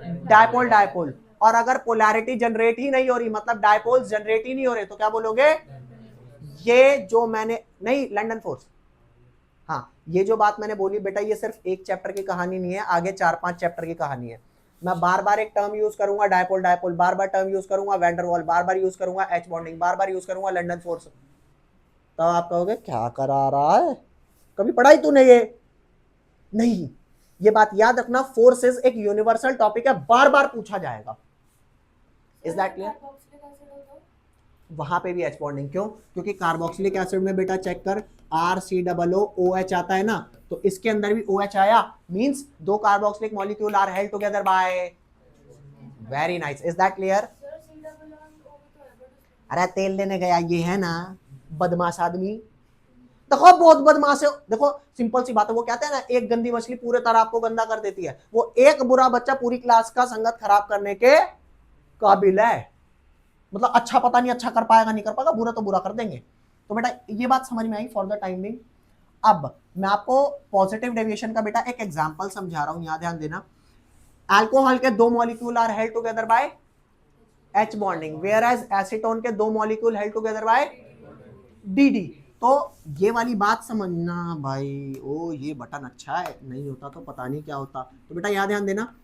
डायपोल डायपोल। और अगर पोलैरिटी जनरेट ही नहीं हो रही, मतलब डायपोल्स जनरेट ही नहीं हो रहे, तो क्या बोलोगे? ये जो मैंने, नहीं लंदन फोर्स, हाँ ये जो बात मैंने बोली बेटा, ये सिर्फ एक चैप्टर की कहानी नहीं है, आगे 4-5 चैप्टर की कहानी है। मैं बार बार एक टर्म यूज करूंगा डायपोल डायपोल, बार बार टर्म यूज करूंगा वैंडरवाल, बार बार यूज करूंगा H बॉन्डिंग, बार बार यूज करूंगा लंदन फोर्स। तो आप कहोगे क्या करा रहा है, कभी पढ़ाई तूने ये? नहीं, ये बात याद रखना, फोर्सेस एक यूनिवर्सल टॉपिक है, बार बार पूछा जाएगा। Is that clear? वहां पे भी H बॉन्डिंग, क्यों? क्योंकि कार्बोक्सिलिक एसिड में बेटा चेक कर, RCOOH आता है ना, तो इसके अंदर भी OH आया, मींस दो carboxylic molecule are held together by, very nice. Is that clear? अरे तेल लेने गया ये है ना बदमाश आदमी, देखो बहुत बदमाश है। देखो सिंपल सी बात है, वो कहते हैं ना, एक गंदी मछली पूरे तालाब को गंदा कर देती है, वो एक बुरा बच्चा पूरी क्लास का संगत खराब करने के काबिल है। मतलब अच्छा पता नहीं अच्छा कर पाएगा नहीं कर पाएगा, बुरा तो बुरा कर देंगे। तो बेटा ये बात समझ में I for the time being. अब मैं आपको पॉजिटिव डेविएशन का बेटा एक एग्जांपल समझा रहा हूं, यहां ध्यान देना। अल्कोहल के दो molecule are held together by H bonding, whereas acetone के दो molecule held together by DD। तो ये वाली बात समझना भाई, ओ ये बटन अच्छा है, नहीं होता तो पता नहीं क्या होता। तो बेटा यहाँ ध्यान देना,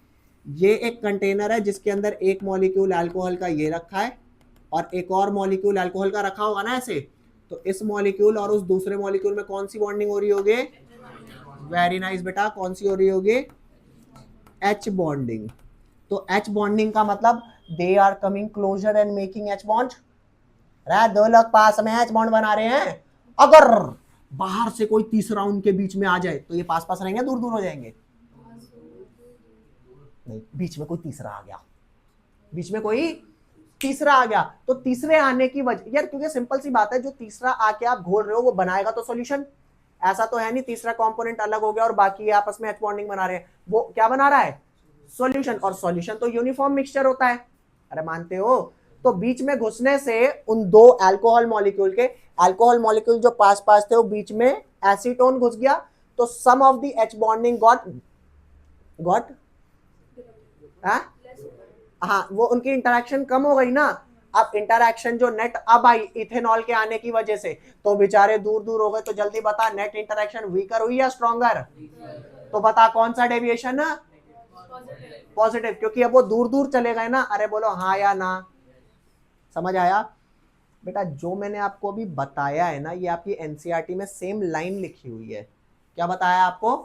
ये एक कंटेनर है जिसके अंदर एक मॉलिक्यूल अल्कोहल का ये रखा है, और एक और मॉलिक्यूल अल्कोहल का रखा होगा ना ऐसे। तो इस मॉलिक्यूल और उस दूसरे मॉलिक्यूल में कौन सी बॉन्डिंग हो रही होगी? वेरी नाइस बेटा, कौन सी हो रही होगी? H bonding. तो H बॉन्डिंग का मतलब they are coming closer and making H bond. दो लोग पास में H बॉन्ड बना रहे हैं, अगर बाहर से कोई तीसरा उनके बीच में आ जाए तो ये पास पास रहेंगे दूर दूर हो जाएंगे? नहीं, बीच में कोई तीसरा आ गया, बीच में कोई तीसरा आ गया, तो तीसरे आने की वजह यार, क्योंकि सिंपल सी बात है, जो तीसरा आके आप घोल रहे हो वो बनाएगा तो सॉल्यूशन। ऐसा तो है नहीं तीसरा कंपोनेंट अलग हो गया और बाकी आपस में H बॉन्डिंग बना रहे हैं, वो क्या बना रहा है? सॉल्यूशन। और सॉल्यूशन तो यूनिफॉर्म मिक्सचर होता है, अरे मानते हो? तो बीच में घुसने से उन दो अल्कोहल मॉलिक्यूल के, अल्कोहल मॉलिक्यूल जो पास पास थे वो बीच में एसीटोन घुस गया, तो some of the H bonding got हाँ, वो उनकी इंटरेक्शन कम हो गई ना। अब इंटरेक्शन जो नेट अब आई इथेनॉल के आने की वजह से, तो बेचारे दूर दूर हो गए। तो जल्दी बता, नेट इंटरेक्शन वीकर हुई या स्ट्रॉन्गर? तो बता कौन सा डेविएशन? पॉजिटिव, क्योंकि अब वो दूर दूर चले गए ना। अरे बोलो हाँ या ना, समझ आया? बेटा जो मैंने आपको अभी बताया है ना, ये आपकी एनसीईआरटी में सेम लाइन लिखी हुई है। क्या बताया आपको?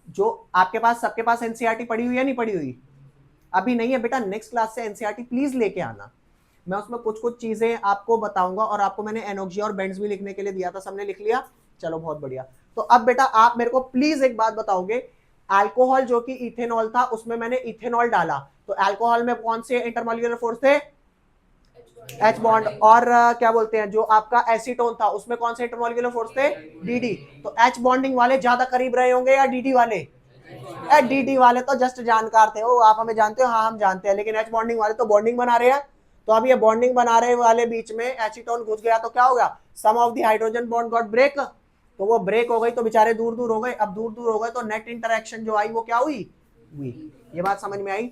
जो आपके पास, सबके पास एनसीईआरटी पढ़ी हुई है, नहीं पढ़ी हुई? अभी नहीं है बेटा, नेक्स्ट क्लास से एनसीईआरटी प्लीज लेके आना। मैं उसमें कुछ कुछ चीजें आपको बताऊंगा, और आपको मैंने एनोक्सिया और बेंड्स भी लिखने के लिए दिया था, सबने लिख लिया? चलो बहुत बढ़िया। तो अब बेटा आप मेरे को प्लीज एक बात बताओगे, अल्कोहल जो कि इथेनॉल था उसमें मैंने इथेनॉल डाला, तो अल्कोहल में कौन से इंटरमॉलिक्यूलर फोर्स थे? H bond. और क्या बोलते हैं, जो आपका एसीटोन था उसमें कौन से इंटरमॉलिक्यूलर फोर्स थे? डीडी। तो एच बॉन्डिंग वाले ज्यादा करीब रहे होंगे या डीडी वाले? डीडी वाले तो जस्ट जानकार थे, ओ आप हमें जानते हो, हाँ हम जानते हैं, लेकिन एच बॉन्डिंग वाले तो बॉन्डिंग बना रहे हैं। तो अब ये बॉन्डिंग बना रहे वाले बीच में एसीटोन घुस गया तो क्या हो गया? Some of the hydrogen bond got break, तो वो ब्रेक हो गई तो बेचारे दूर दूर हो गए। अब दूर दूर हो गए तो नेट इंटरेक्शन जो आई वो क्या हुई? ये बात समझ में आई?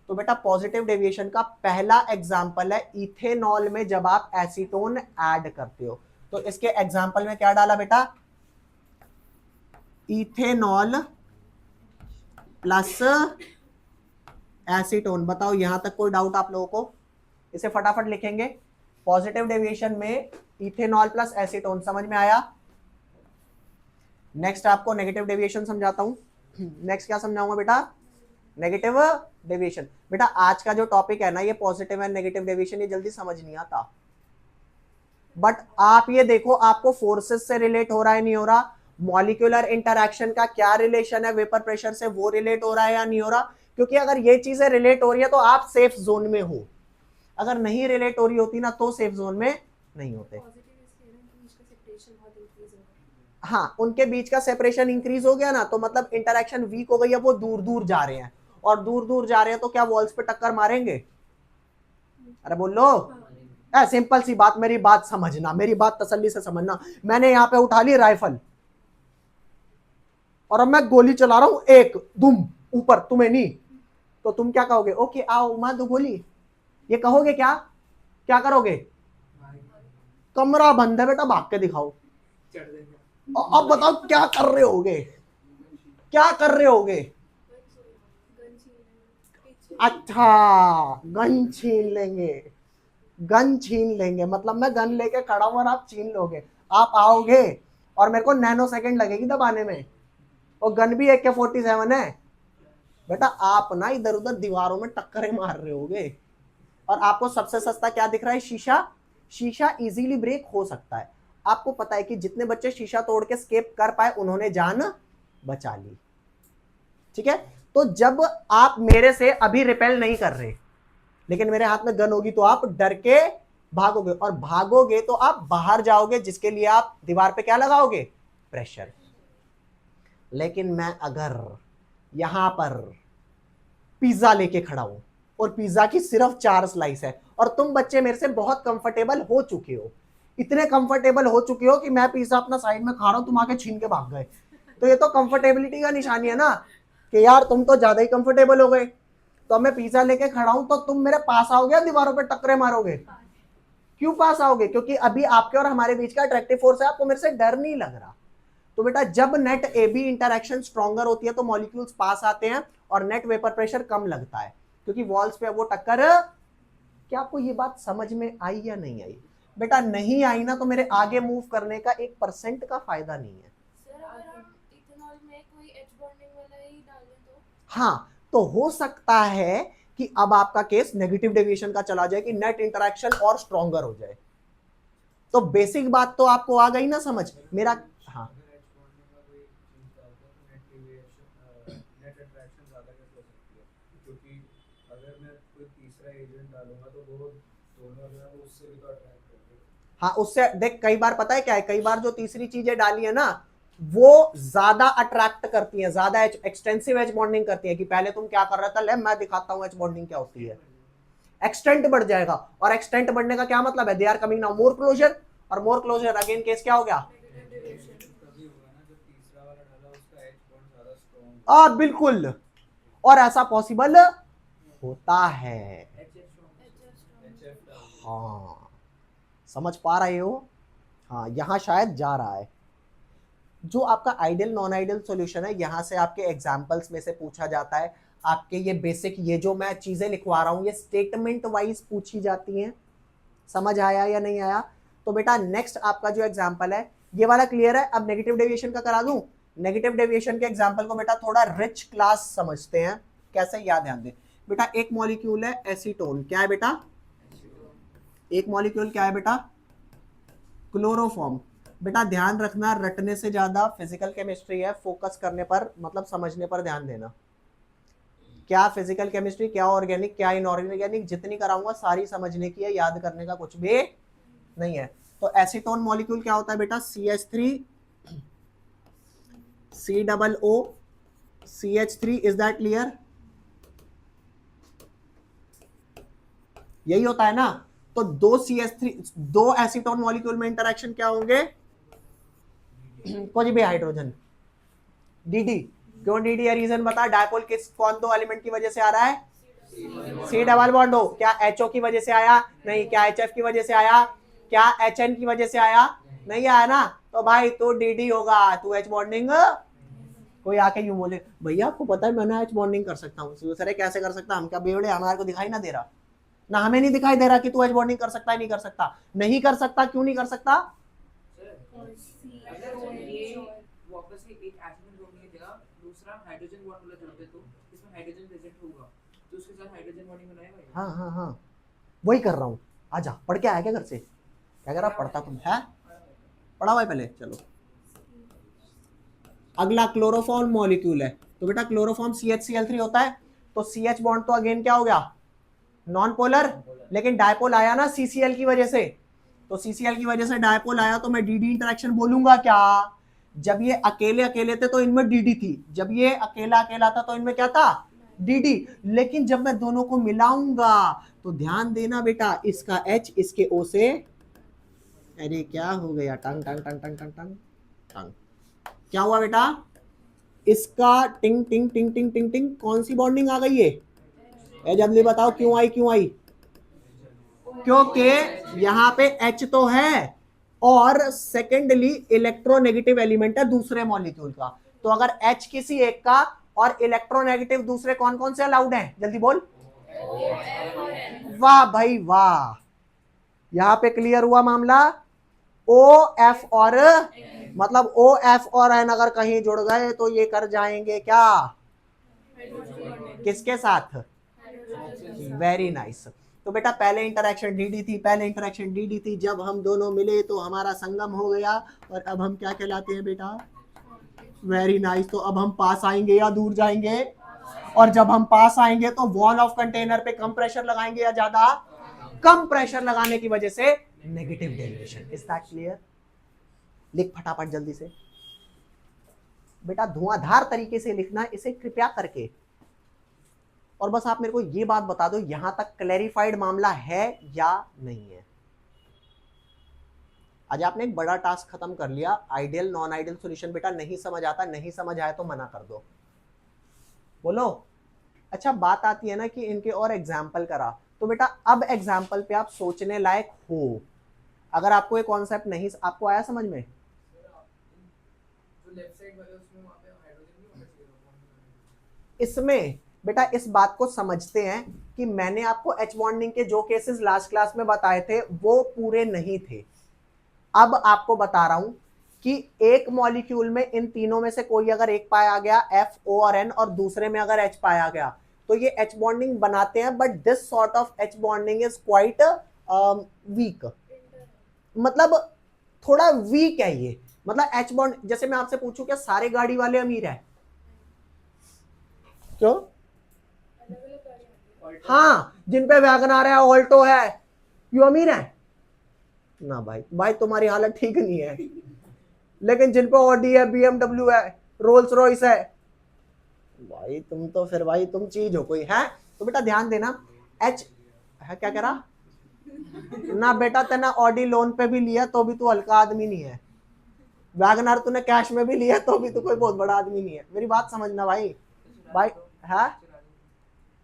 तो बेटा पॉजिटिव डेविएशन का पहला एग्जांपल है इथेनॉल में जब आप एसीटोन ऐड करते हो। तो इसके एग्जांपल में क्या डाला बेटा? Ethanol plus acetone. बताओ यहां तक कोई डाउट आप लोगों को? इसे फटाफट लिखेंगे। पॉजिटिव डेविएशन में इथेनॉल प्लस एसीटोन, समझ में आया? नेक्स्ट आपको नेगेटिव डेविएशन समझाता हूं। नेक्स्ट क्या समझाऊंगा बेटा? Negative deviation. बेटा आज का जो टॉपिक है ना, ये पॉजिटिव एंड नेगेटिव डेविएशन, ये जल्दी समझ नहीं आता, बट आप ये देखो आपको फोर्सेस से रिलेट हो रहा है नहीं हो रहा, मॉलिक्यूलर इंटरैक्शन का क्या रिलेशन है वेपर प्रेशर से, वो रिलेट हो रहा है या नहीं हो रहा? क्योंकि अगर ये चीजें रिलेट हो रही है तो आप सेफ जोन में हो, अगर नहीं रिलेट हो रही होती ना तो सेफ जोन में नहीं होते। हाँ, उनके बीच का सेपरेशन इंक्रीज हो गया ना, तो मतलब इंटरैक्शन वीक हो गई है, वो दूर दूर जा रहे हैं, और दूर दूर जा रहे हैं तो क्या वॉल्स पे टक्कर मारेंगे? अरे बोलो। सिंपल सी बात, मेरी बात समझना, मेरी बात तसल्ली से समझना। मैंने यहाँ पे उठा ली राइफल और अब मैं गोली चला रहा हूं, एक दुम ऊपर, तुम्हें नहीं, तो तुम क्या कहोगे? ओके आओ मार दो गोली, ये कहोगे क्या? क्या करोगे? कमरा बंद है बेटा, भाग के दिखाओ। अब बताओ क्या कर रहे होगे? क्या कर रहे होगे? अच्छा, गन छीन लेंगे। गन छीन लेंगे मतलब मैं गन लेके खड़ा हूं और आप छीन लोगे। आप आओगे और मेरे को नैनो सेकंड लगेगी दबाने में, और गन भी AK-47 है। बेटा आप ना इधर उधर दीवारों में टक्करें मार रहे होगे, और आपको सबसे सस्ता क्या दिख रहा है? शीशा। शीशा इजीली ब्रेक हो सकता है। आपको पता है कि जितने बच्चे शीशा तोड़ के स्केप कर पाए उन्होंने जान बचा ली, ठीक है? तो जब आप मेरे से अभी रिपेल नहीं कर रहे, लेकिन मेरे हाथ में गन होगी तो आप डर के भागोगे, और भागोगे तो आप बाहर जाओगे, जिसके लिए आप दीवार पे क्या लगाओगे? प्रेशर। लेकिन मैं अगर यहां पर पिज्जा लेके खड़ा हूं और पिज्जा की सिर्फ 4 स्लाइस है, और तुम बच्चे मेरे से बहुत कंफर्टेबल हो चुके हो, इतने कंफर्टेबल हो चुके हो कि मैं पिज्जा अपना साइड में खा रहा हूं, तुम आके छीन के भाग गए, तो ये तो कंफर्टेबिलिटी का निशानी है ना, कि यार तुम तो ज्यादा ही कंफर्टेबल हो गए। तो मैं पिज्जा लेके खड़ा हूं तो तुम मेरे पास आओगे, दीवारों पे टक्करे मारोगे? क्यों पास आओगे? क्योंकि अभी आपके और हमारे बीच का अट्रैक्टिव फोर्स है, आपको मेरे से डर नहीं लग रहा। तो बेटा जब नेट AB इंटरैक्शन स्ट्रॉन्गर होती है तो मॉलिक्यूल्स पास आते हैं और नेट वेपर प्रेशर कम लगता है, क्योंकि वॉल्स पे वो टक्कर। क्या आपको ये बात समझ में आई या नहीं आई? बेटा नहीं आई ना तो मेरे आगे मूव करने का 1% का फायदा नहीं है। सर अगर हम इथेनॉल में कोई एच बॉन्डिंग वाला ही डाल दें तो? हाँ, तो हो सकता है कि अब आपका केस नेगेटिव डेविएशन का चला जाए, कि नेट इंटरैक्शन और स्ट्रॉन्गर हो जाए। तो बेसिक बात तो आपको आ गई ना समझ मेरा? हाँ, हाँ उससे देख, कई बार पता है क्या है, कई बार जो तीसरी चीजें डाली है ना वो ज्यादा अट्रैक्ट करती है, ज्यादा एक्सटेंसिव एच बॉन्डिंग करती है, कि पहले तुम क्या कर रहा था, ले मैं दिखाता हूं एच बॉन्डिंग क्या होती है। एक्सटेंट बढ़ जाएगा, और एक्सटेंट बढ़ने का क्या मतलब है? They are coming now more closer, और मोर क्लोजर अगेन केस क्या हो गया? बिल्कुल, और ऐसा पॉसिबल होता है। हाँ, समझ पा रहे हो? हाँ, यहां शायद जा रहा है। जो आपका आइडियल नॉन आइडियल सॉल्यूशन है, यहां से आपके एग्जांपल्स में से पूछा जाता है। आपके ये बेसिक, ये जो मैं चीजें लिखवा रहा हूं ये स्टेटमेंट वाइज पूछी जाती हैं। समझ आया या नहीं आया? तो बेटा नेक्स्ट आपका जो एग्जांपल है ये वाला क्लियर है? अब नेगेटिव डेविएशन का करा दूं। नेगेटिव डेविएशन के एग्जांपल को बेटा थोड़ा रिच क्लास समझते हैं। कैसे, याद ध्यान दे बेटा। एक मॉलिक्यूल है एसीटोन, क्या है बेटा? एक मॉलिक्यूल क्या है बेटा? क्लोरोफॉर्म। बेटा ध्यान रखना, रटने से ज्यादा फिजिकल केमिस्ट्री है, फोकस करने पर मतलब समझने पर ध्यान देना। क्या फिजिकल केमिस्ट्री, क्या ऑर्गेनिक, क्या इनऑर्गेनिक, जितनी कराऊंगा सारी समझने की है, याद करने का कुछ भी नहीं है। तो एसीटोन मॉलिक्यूल क्या होता है बेटा? CH3 COO CH3, is that clear? यही होता है ना। तो दो CH3, दो एसीटोन मॉलिक्यूल में इंटरेक्शन क्या होंगे? कुछ भी हाइड्रोजन, DD। क्यों DD है? रीजन बता। डायपोल किस कौन दो एलिमेंट की वजह से आ रहा है? C डबल बॉन्ड हो। क्या HO की वजह से आया? नहीं। क्या HF की वजह से आया? क्या HN की वजह से आया? नहीं आया ना। तो भाई तू DD होगा, तू H बॉन्डिंग। कोई आके यूं बोले भैया आपको पता है मैं H बॉन्डिंग कर सकता हूँ। सर कैसे कर सकता? हम क्या बेवड़े? हमारे को दिखाई ना दे रहा ना, हमें नहीं दिखाई दे रहा कि तू H बॉन्डिंग कर सकता है नहीं कर सकता? नहीं कर सकता। क्यों नहीं कर सकता? अगर ये वापस से एक एटम जोड़ने की जगह दूसरा हाइड्रोजन बॉन्ड वाला जोड़ते तो इसमें हाइड्रोजन प्रेजेंट होगा, तो उसके साथ हाइड्रोजन बॉन्डिंग बनाएगा। हाँ हाँ हाँ, वही कर रहा हूँ। आजा, पढ़ के आया क्या घर से? क्या कर रहा? पढ़ता तुम है? पढ़ा भाई पहले। चलो अगला क्लोरोफॉर्म मॉलिक्यूल है। तो बेटा क्लोरोफॉर्म CHCl3 होता है। तो CH बॉन्ड तो अगेन क्या हो गया? Non polar. लेकिन डायपोल आया ना CCl की वजह से। तो CCl की वजह से डायपोल आया, तो मैं DD इंटरेक्शन बोलूंगा क्या? जब ये अकेले अकेले थे तो इनमें DD थी, जब ये अकेला अकेला था तो इनमें क्या था? DD। लेकिन जब मैं दोनों को मिलाऊंगा तो ध्यान देना बेटा, इसका H इसके O से, अरे क्या हो गया? टंग टंग टंग टंग टंग टंग टंग। क्या हुआ बेटा? इसका टिंग टिंग टिंग टिंग टिंग टिंग, कौन सी बॉन्डिंग आ गई है? जल्दी बताओ क्यों आई? क्यों आई? क्योंकि यहां पे H तो है और सेकेंडली इलेक्ट्रोनेगेटिव एलिमेंट है दूसरे मॉलिक्यूल का। तो अगर H किसी एक का और इलेक्ट्रोनेगेटिव दूसरे कौन कौन से अलाउड हैं? जल्दी बोल। वाह भाई वाह, यहां पे क्लियर हुआ मामला। OF और मतलब OF और N अगर कहीं जुड़ गए तो ये कर जाएंगे क्या? किसके साथ? Very nice. तो बेटा पहले इंटरेक्शन DD थी, पहले इंटरेक्शन DD थी, जब हम दोनों मिले तो हमारा संगम हो गया, और अब हम क्या कहलाते हैं बेटा? Very nice. तो अब हम पास आएंगे या दूर जाएंगे? और जब हम पास आएंगे तो वॉल ऑफ कंटेनर पे कम प्रेशर लगाएंगे या ज्यादा? कम प्रेशर लगाने की वजह से negative derivation. Is that clear? लिख फटाफट जल्दी से बेटा, धुआंधार तरीके से लिखना इसे कृपया करके। और बस आप मेरे को ये बात बता दो, यहां तक क्लैरिफाइड मामला है या नहीं है? आज आपने एक बड़ा टास्क खत्म कर लिया। आइडियल नॉन आइडियल सॉल्यूशन बेटा नहीं समझ आता, नहीं समझ आया तो मना कर दो। बोलो। अच्छा बात आती है ना कि इनके और एग्जाम्पल करा, तो बेटा अब एग्जाम्पल पे आप सोचने लायक हो। अगर आपको ये कॉन्सेप्ट नहीं आपको आया समझ में? इसमें बेटा इस बात को समझते हैं कि मैंने आपको H बॉन्डिंग के जो केसेस लास्ट क्लास में बताए थे वो पूरे नहीं थे। अब आपको बता रहा हूं कि एक मॉलिक्यूल में इन तीनों में से कोई अगर एक पाया गया F, O और N, और दूसरे में अगर H पाया गया तो ये H बॉन्डिंग बनाते हैं, but this sort of H bonding is quite weak. मतलब थोड़ा वीक है ये। मतलब H बॉन्ड, जैसे मैं आपसे पूछूं क्या सारे गाड़ी वाले अमीर है? क्यों? हाँ, जिन पे वैगनआर है, ऑल्टो है, यू अमीर है ना? भाई तुम्हारी हालत ठीक नहीं है। लेकिन जिन पे ऑडी है, BMW है, रोल्स रॉयस है, भाई तुम तो फिर भाई तुम चीज हो कोई है। तो बेटा ध्यान देना, H है क्या कह रहा ना बेटा? तेना ऑडी लोन पे भी लिया तो भी तू हल्का आदमी नहीं है। वैगनआर तूने कैश में भी लिया तो भी तू कोई बहुत बड़ा आदमी नहीं है। मेरी बात समझना भाई। भाई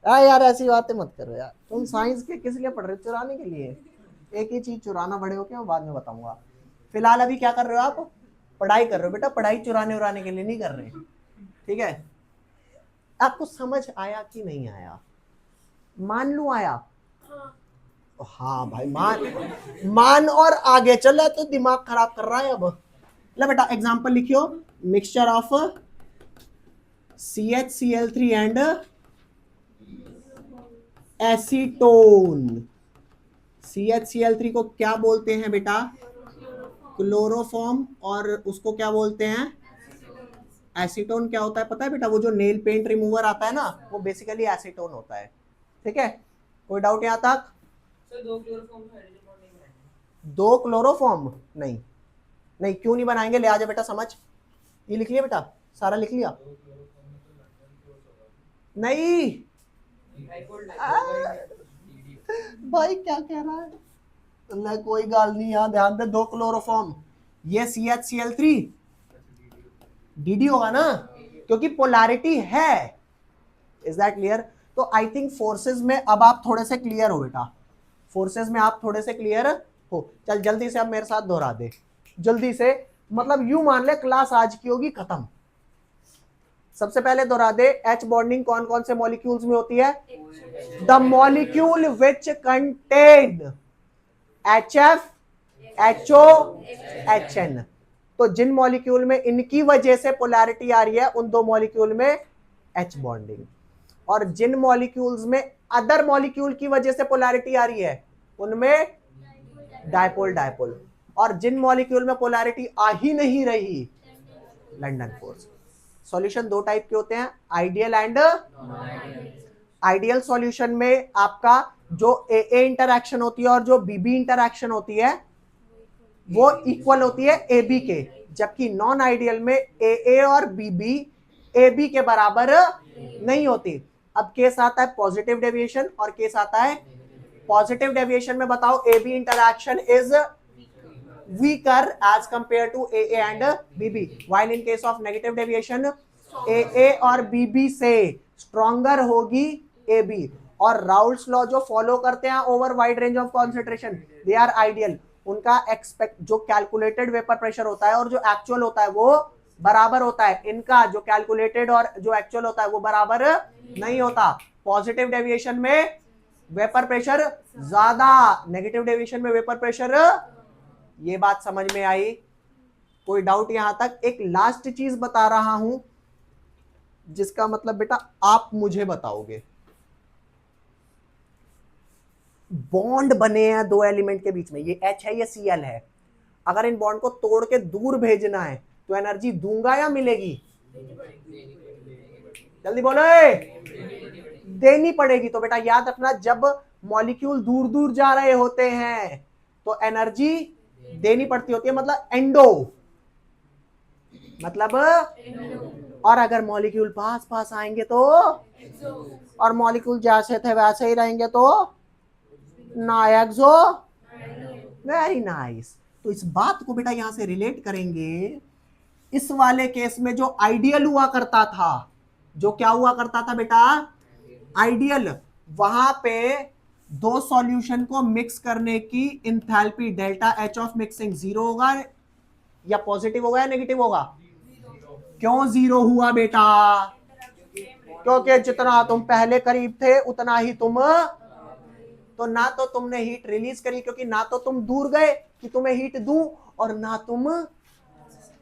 है यार ऐसी बातें मत करो यार। तुम साइंस के किस लिए पढ़ रहे हो? चुराने के लिए? एक ही चीज चुराना बड़े होके, मैं बाद में बताऊंगा। फिलहाल अभी क्या कर रहे हो आप? पढ़ाई कर रहे हो बेटा। पढ़ाई चुराने उराने के लिए नहीं कर रहे, ठीक है? आपको समझ आया कि नहीं आया? मान लू आया? हाँ भाई मान और आगे चल रहा तो दिमाग खराब कर रहा है अब। ले बेटा एग्जाम्पल लिखियो। Mixture of CHCl3 and acetone. CHCl3 को क्या बोलते हैं बेटा? क्लोरोफॉर्म। और उसको क्या बोलते हैं? एसीटोन। क्या होता है पता है बेटा? वो जो नेल पेंट रिमूवर आता है ना, वो बेसिकली एसीटोन होता है। ठीक है, कोई डाउट यहां तक? सर दो क्लोरोफॉर्म हाइड्रोजन बॉन्ड नहीं बनाएंगे? दो क्लोरोफॉर्म नहीं, नहीं क्यों नहीं बनाएंगे? ले आजा बेटा समझ। ये लिख लिया बेटा, सारा लिख लिया? नहीं भाई क्या कह रहा है? नहीं कोई गाल नहीं, यहां ध्यान दे। दो क्लोरोफॉर्म, ये CHCl3 DD होगा ना, क्योंकि पोलैरिटी है। Is that clear? तो आई थिंक फोर्सेस में अब आप थोड़े से क्लियर हो बेटा, फोर्सेस में आप थोड़े से क्लियर हो। चल जल्दी से अब मेरे साथ दोहरा दे, जल्दी से। मतलब यूं मान ले क्लास आज की होगी खत्म। सबसे पहले दोहरा दे, एच बॉन्डिंग कौन कौन से मॉलिक्यूल्स में होती है? The molecule which contain HF, HO, HN। तो जिन मॉलिक्यूल में इनकी वजह से पोलैरिटी आ रही है, उन दो मॉलिक्यूल में H बॉन्डिंग। और जिन मॉलिक्यूल्स में अदर मॉलिक्यूल की वजह से पोलैरिटी आ रही है, उनमें डायपोल डायपोल। और जिन मॉलिक्यूल में पोलैरिटी आ ही नहीं रही, लंडन फोर्स। सॉल्यूशन दो टाइप के होते हैं, आइडियल एंड आइडियल। सॉल्यूशन में आपका जो AA इंटरैक्शन होती है और जो BB इंटरैक्शन होती है वो इक्वल होती है AB के, जबकि नॉन आइडियल में AA और BB AB के बराबर नहीं होती। अब केस आता है पॉजिटिव डेविएशन और केस आता है पॉजिटिव डेविएशन में बताओ AB interaction is weaker as compared to AA and BB, while in case of negative deviation AA और BB से stronger होगी AB। और राउल्स लॉ जो फॉलो करते हैं over wide range of concentration, they are ideal. उनका एक्सपेक्ट जो कैलकुलेटेड वेपर प्रेशर होता है और जो एक्चुअल होता है वो बराबर होता है। इनका जो कैलकुलेटेड और जो एक्चुअल होता है वो बराबर नहीं होता। पॉजिटिव डेविएशन में वेपर प्रेशर ज्यादा, नेगेटिव डेविएशन में वेपर प्रेशर। ये बात समझ में आई? कोई डाउट यहां तक? एक लास्ट चीज बता रहा हूं, जिसका मतलब बेटा आप मुझे बताओगे। बॉन्ड बने हैं दो एलिमेंट के बीच में, ये H है ये Cl है। अगर इन बॉन्ड को तोड़ के दूर भेजना है तो एनर्जी दूंगा या मिलेगी? जल्दी बोलो। देनी पड़ेगी। तो बेटा याद रखना, जब मॉलिक्यूल दूर दूर जा रहे होते हैं तो एनर्जी देनी पड़ती होती है, मतलब एंडो, मतलब। और अगर मॉलिक्यूल पास पास आएंगे तो, और मॉलिक्यूल जैसे थे वैसे ही रहेंगे तो ना एक्सो। Very nice. तो इस बात को बेटा यहां से रिलेट करेंगे। इस वाले केस में जो आइडियल हुआ करता था, जो क्या हुआ करता था बेटा? आइडियल। वहां पे दो सॉल्यूशन को मिक्स करने की enthalpy delta H of mixing 0 होगा या पॉजिटिव होगा या नेगेटिव होगा? क्यों 0 हुआ बेटा? क्योंकि जितना तुम पहले करीब थे उतना ही तुम, तो ना तो तुमने हीट रिलीज करी, क्योंकि ना तो तुम दूर गए कि तुम्हें हीट दूं, और ना तुम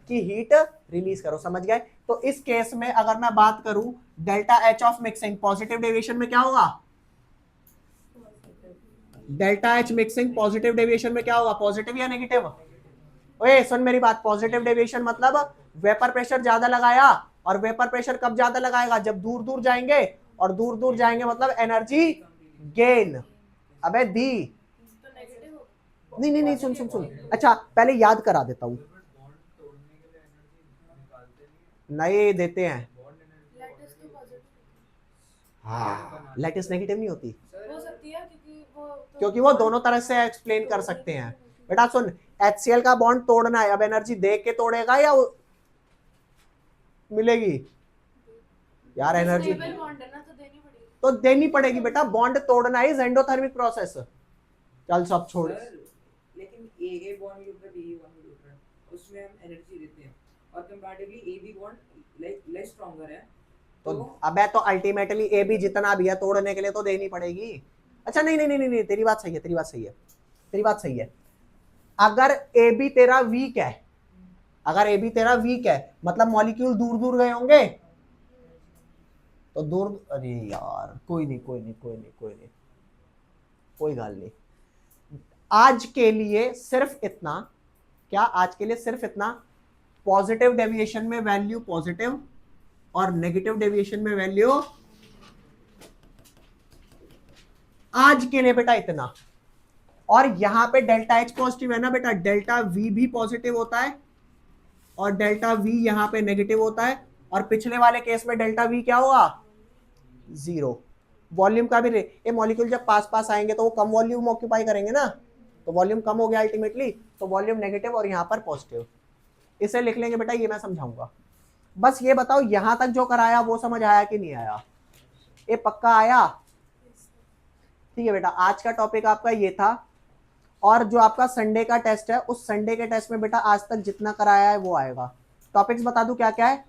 की हीट रिलीज करो। समझ गए? तो इस केस में अगर मैं बात करूं delta H of mixing, positive deviation में क्या होगा? Delta H mixing positive deviation में क्या होगा? पॉजिटिव या नेगेटिव? ओए सुन मेरी बात, पॉजिटिव डेविएशन मतलब वेपर प्रेशर ज्यादा लगाया। और वेपर प्रेशर कब ज्यादा लगाएगा? जब दूर दूर जाएंगे, और दूर दूर जाएंगे मतलब एनर्जी गेन। अबे दी नहीं नहीं नहीं, सुन सुन सुन। अच्छा पहले याद करा देता हूं। नहीं देते हैं। हाँ, लेटिस नेगेटिव नहीं होती, हो सकती है क्योंकि वो दोनों तरह से एक्सप्लेन कर सकते हैं। बेटा सुन, HCl का बॉन्ड तोड़ना है, अब एनर्जी दे के तोड़ेगा या मिलेगी? यार एनर्जी तो देनी पड़ेगी बेटा। बॉन्ड तोड़ना इज एंडोथर्मिक प्रोसेस। चल सब छोड़। लेकिन AA बॉन्ड के ऊपर BB बॉन्ड के ऊपर उसमें हम एनर्जी देते हैं, और comparatively AB bond less stronger है। तो अबे तो अल्टीमेटली AB जितना भी है तोड़ने के लिए तो देनी पड़ेगी। अच्छा नहीं नहीं नहीं नहीं, तेरी बात सही है, तेरी बात सही है, तेरी बात सही है। अगर AB तेरा वीक है अगर ए बी तेरा वीक है मतलब मॉलिक्यूल दूर दूर गए होंगे, तो दूर, अरे यार कोई नहीं कोई गल नहीं। आज के लिए सिर्फ इतना, क्या आज के लिए सिर्फ इतना, पॉजिटिव डेविएशन में वैल्यू पॉजिटिव और नेगेटिव डेविएशन में वैल्यू, आज के लिए बेटा इतना। और यहां पे डेल्टा एच पॉजिटिव है ना बेटा, डेल्टा वी भी पॉजिटिव होता है और डेल्टा वी यहां पे नेगेटिव होता है। और पिछले वाले केस में डेल्टा वी क्या होगा, 0। वॉल्यूम का भी ये मॉलिक्यूल जब पास पास आएंगे तो वो कम वॉल्यूम ऑक्यूपाई करेंगे ना, तो वॉल्यूम कम हो गया अल्टीमेटली, तो वॉल्यूम नेगेटिव और यहां पर पॉजिटिव। इसे लिख लेंगे बेटा, ये मैं समझाऊंगा। बस ये बताओ यहां तक जो कराया वो समझ आया कि नहीं आया, ये पक्का आया? ठीक है बेटा, आज का टॉपिक आपका ये था। और जो आपका संडे का टेस्ट है, उस संडे के टेस्ट में बेटा आज तक जितना कराया है वो आएगा। टॉपिक्स बता दूं क्या क्या है।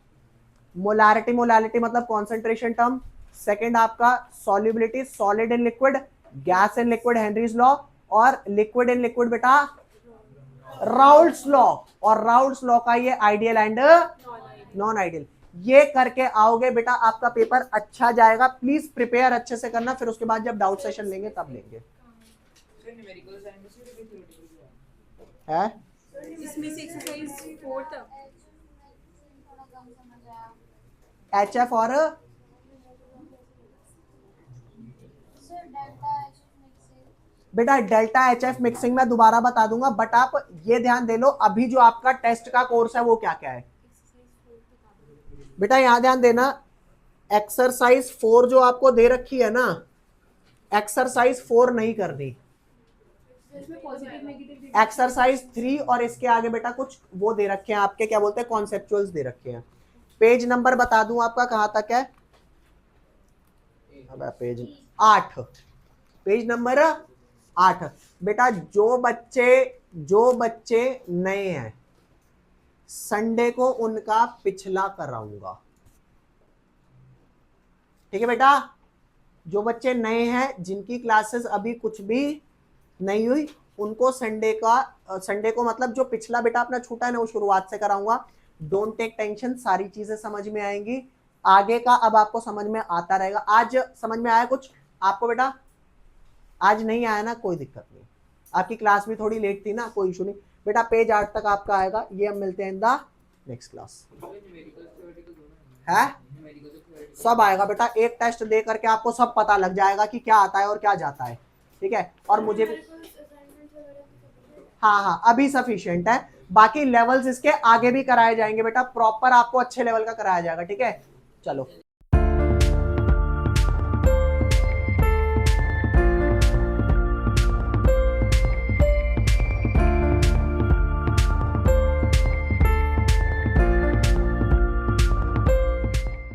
मोलारिटी, मोलालिटी मतलब कॉन्सेंट्रेशन टर्म। सेकंड आपका solubility, solid in liquid, gas in liquid, Henry's law. और लिक्विड इन लिक्विड बेटा राउल्ट्स लॉ। और राउल्ट्स लॉ का ये आइडियल एंड नॉन आइडियल। ये करके आओगे बेटा, आपका पेपर अच्छा जाएगा। प्लीज प्रिपेयर अच्छे से करना, फिर उसके बाद जब डाउट सेशन लेंगे तब लेंगे। है इसमें से एक्सरसाइज 4 तक HF और बेटा डेल्टा HF मिक्सिंग में दोबारा बता दूंगा, बट आप ये ध्यान दे लो अभी जो आपका टेस्ट का कोर्स है वो क्या क्या है। बेटा यहां ध्यान देना, एक्सरसाइज 4 जो आपको दे रखी है ना, एक्सरसाइज 4 नहीं करनी। एक्सरसाइज 3 और इसके आगे बेटा कुछ वो दे रखे हैं आपके, क्या बोलते हैं, कॉन्सेप्चुअल्स दे रखे हैं। पेज नंबर बता दूं आपका कहां तक है, पेज 8, पेज नंबर 8। बेटा जो बच्चे नए हैं, संडे को उनका पिछला कराऊंगा। ठीक है बेटा, जो बच्चे नए हैं जिनकी क्लासेस अभी कुछ भी नहीं हुई, उनको संडे को मतलब जो पिछला बेटा अपना छूटा है ना वो शुरुआत से कराऊंगा। डोंट टेक टेंशन, सारी चीजें समझ में आएंगी। आगे का अब आपको समझ में आता रहेगा। आज समझ में आया कुछ आपको बेटा? आज नहीं आया ना, कोई दिक्कत नहीं, आपकी क्लास भी थोड़ी लेट थी ना, कोई इशू नहीं बेटा। पेज 8 तक आपका आएगा। ये हम मिलते हैं इन द नेक्स्ट क्लास। है सब आएगा बेटा, एक टेस्ट दे करके आपको सब पता लग जाएगा कि क्या आता है और क्या जाता है। ठीक है, और मुझे भी हाँ अभी सफिशिएंट है। बाकी लेवल्स इसके आगे भी कराए जाएंगे बेटा, प्रॉपर आपको अच्छे लेवल का कराया जाएगा। ठीक है, चलो।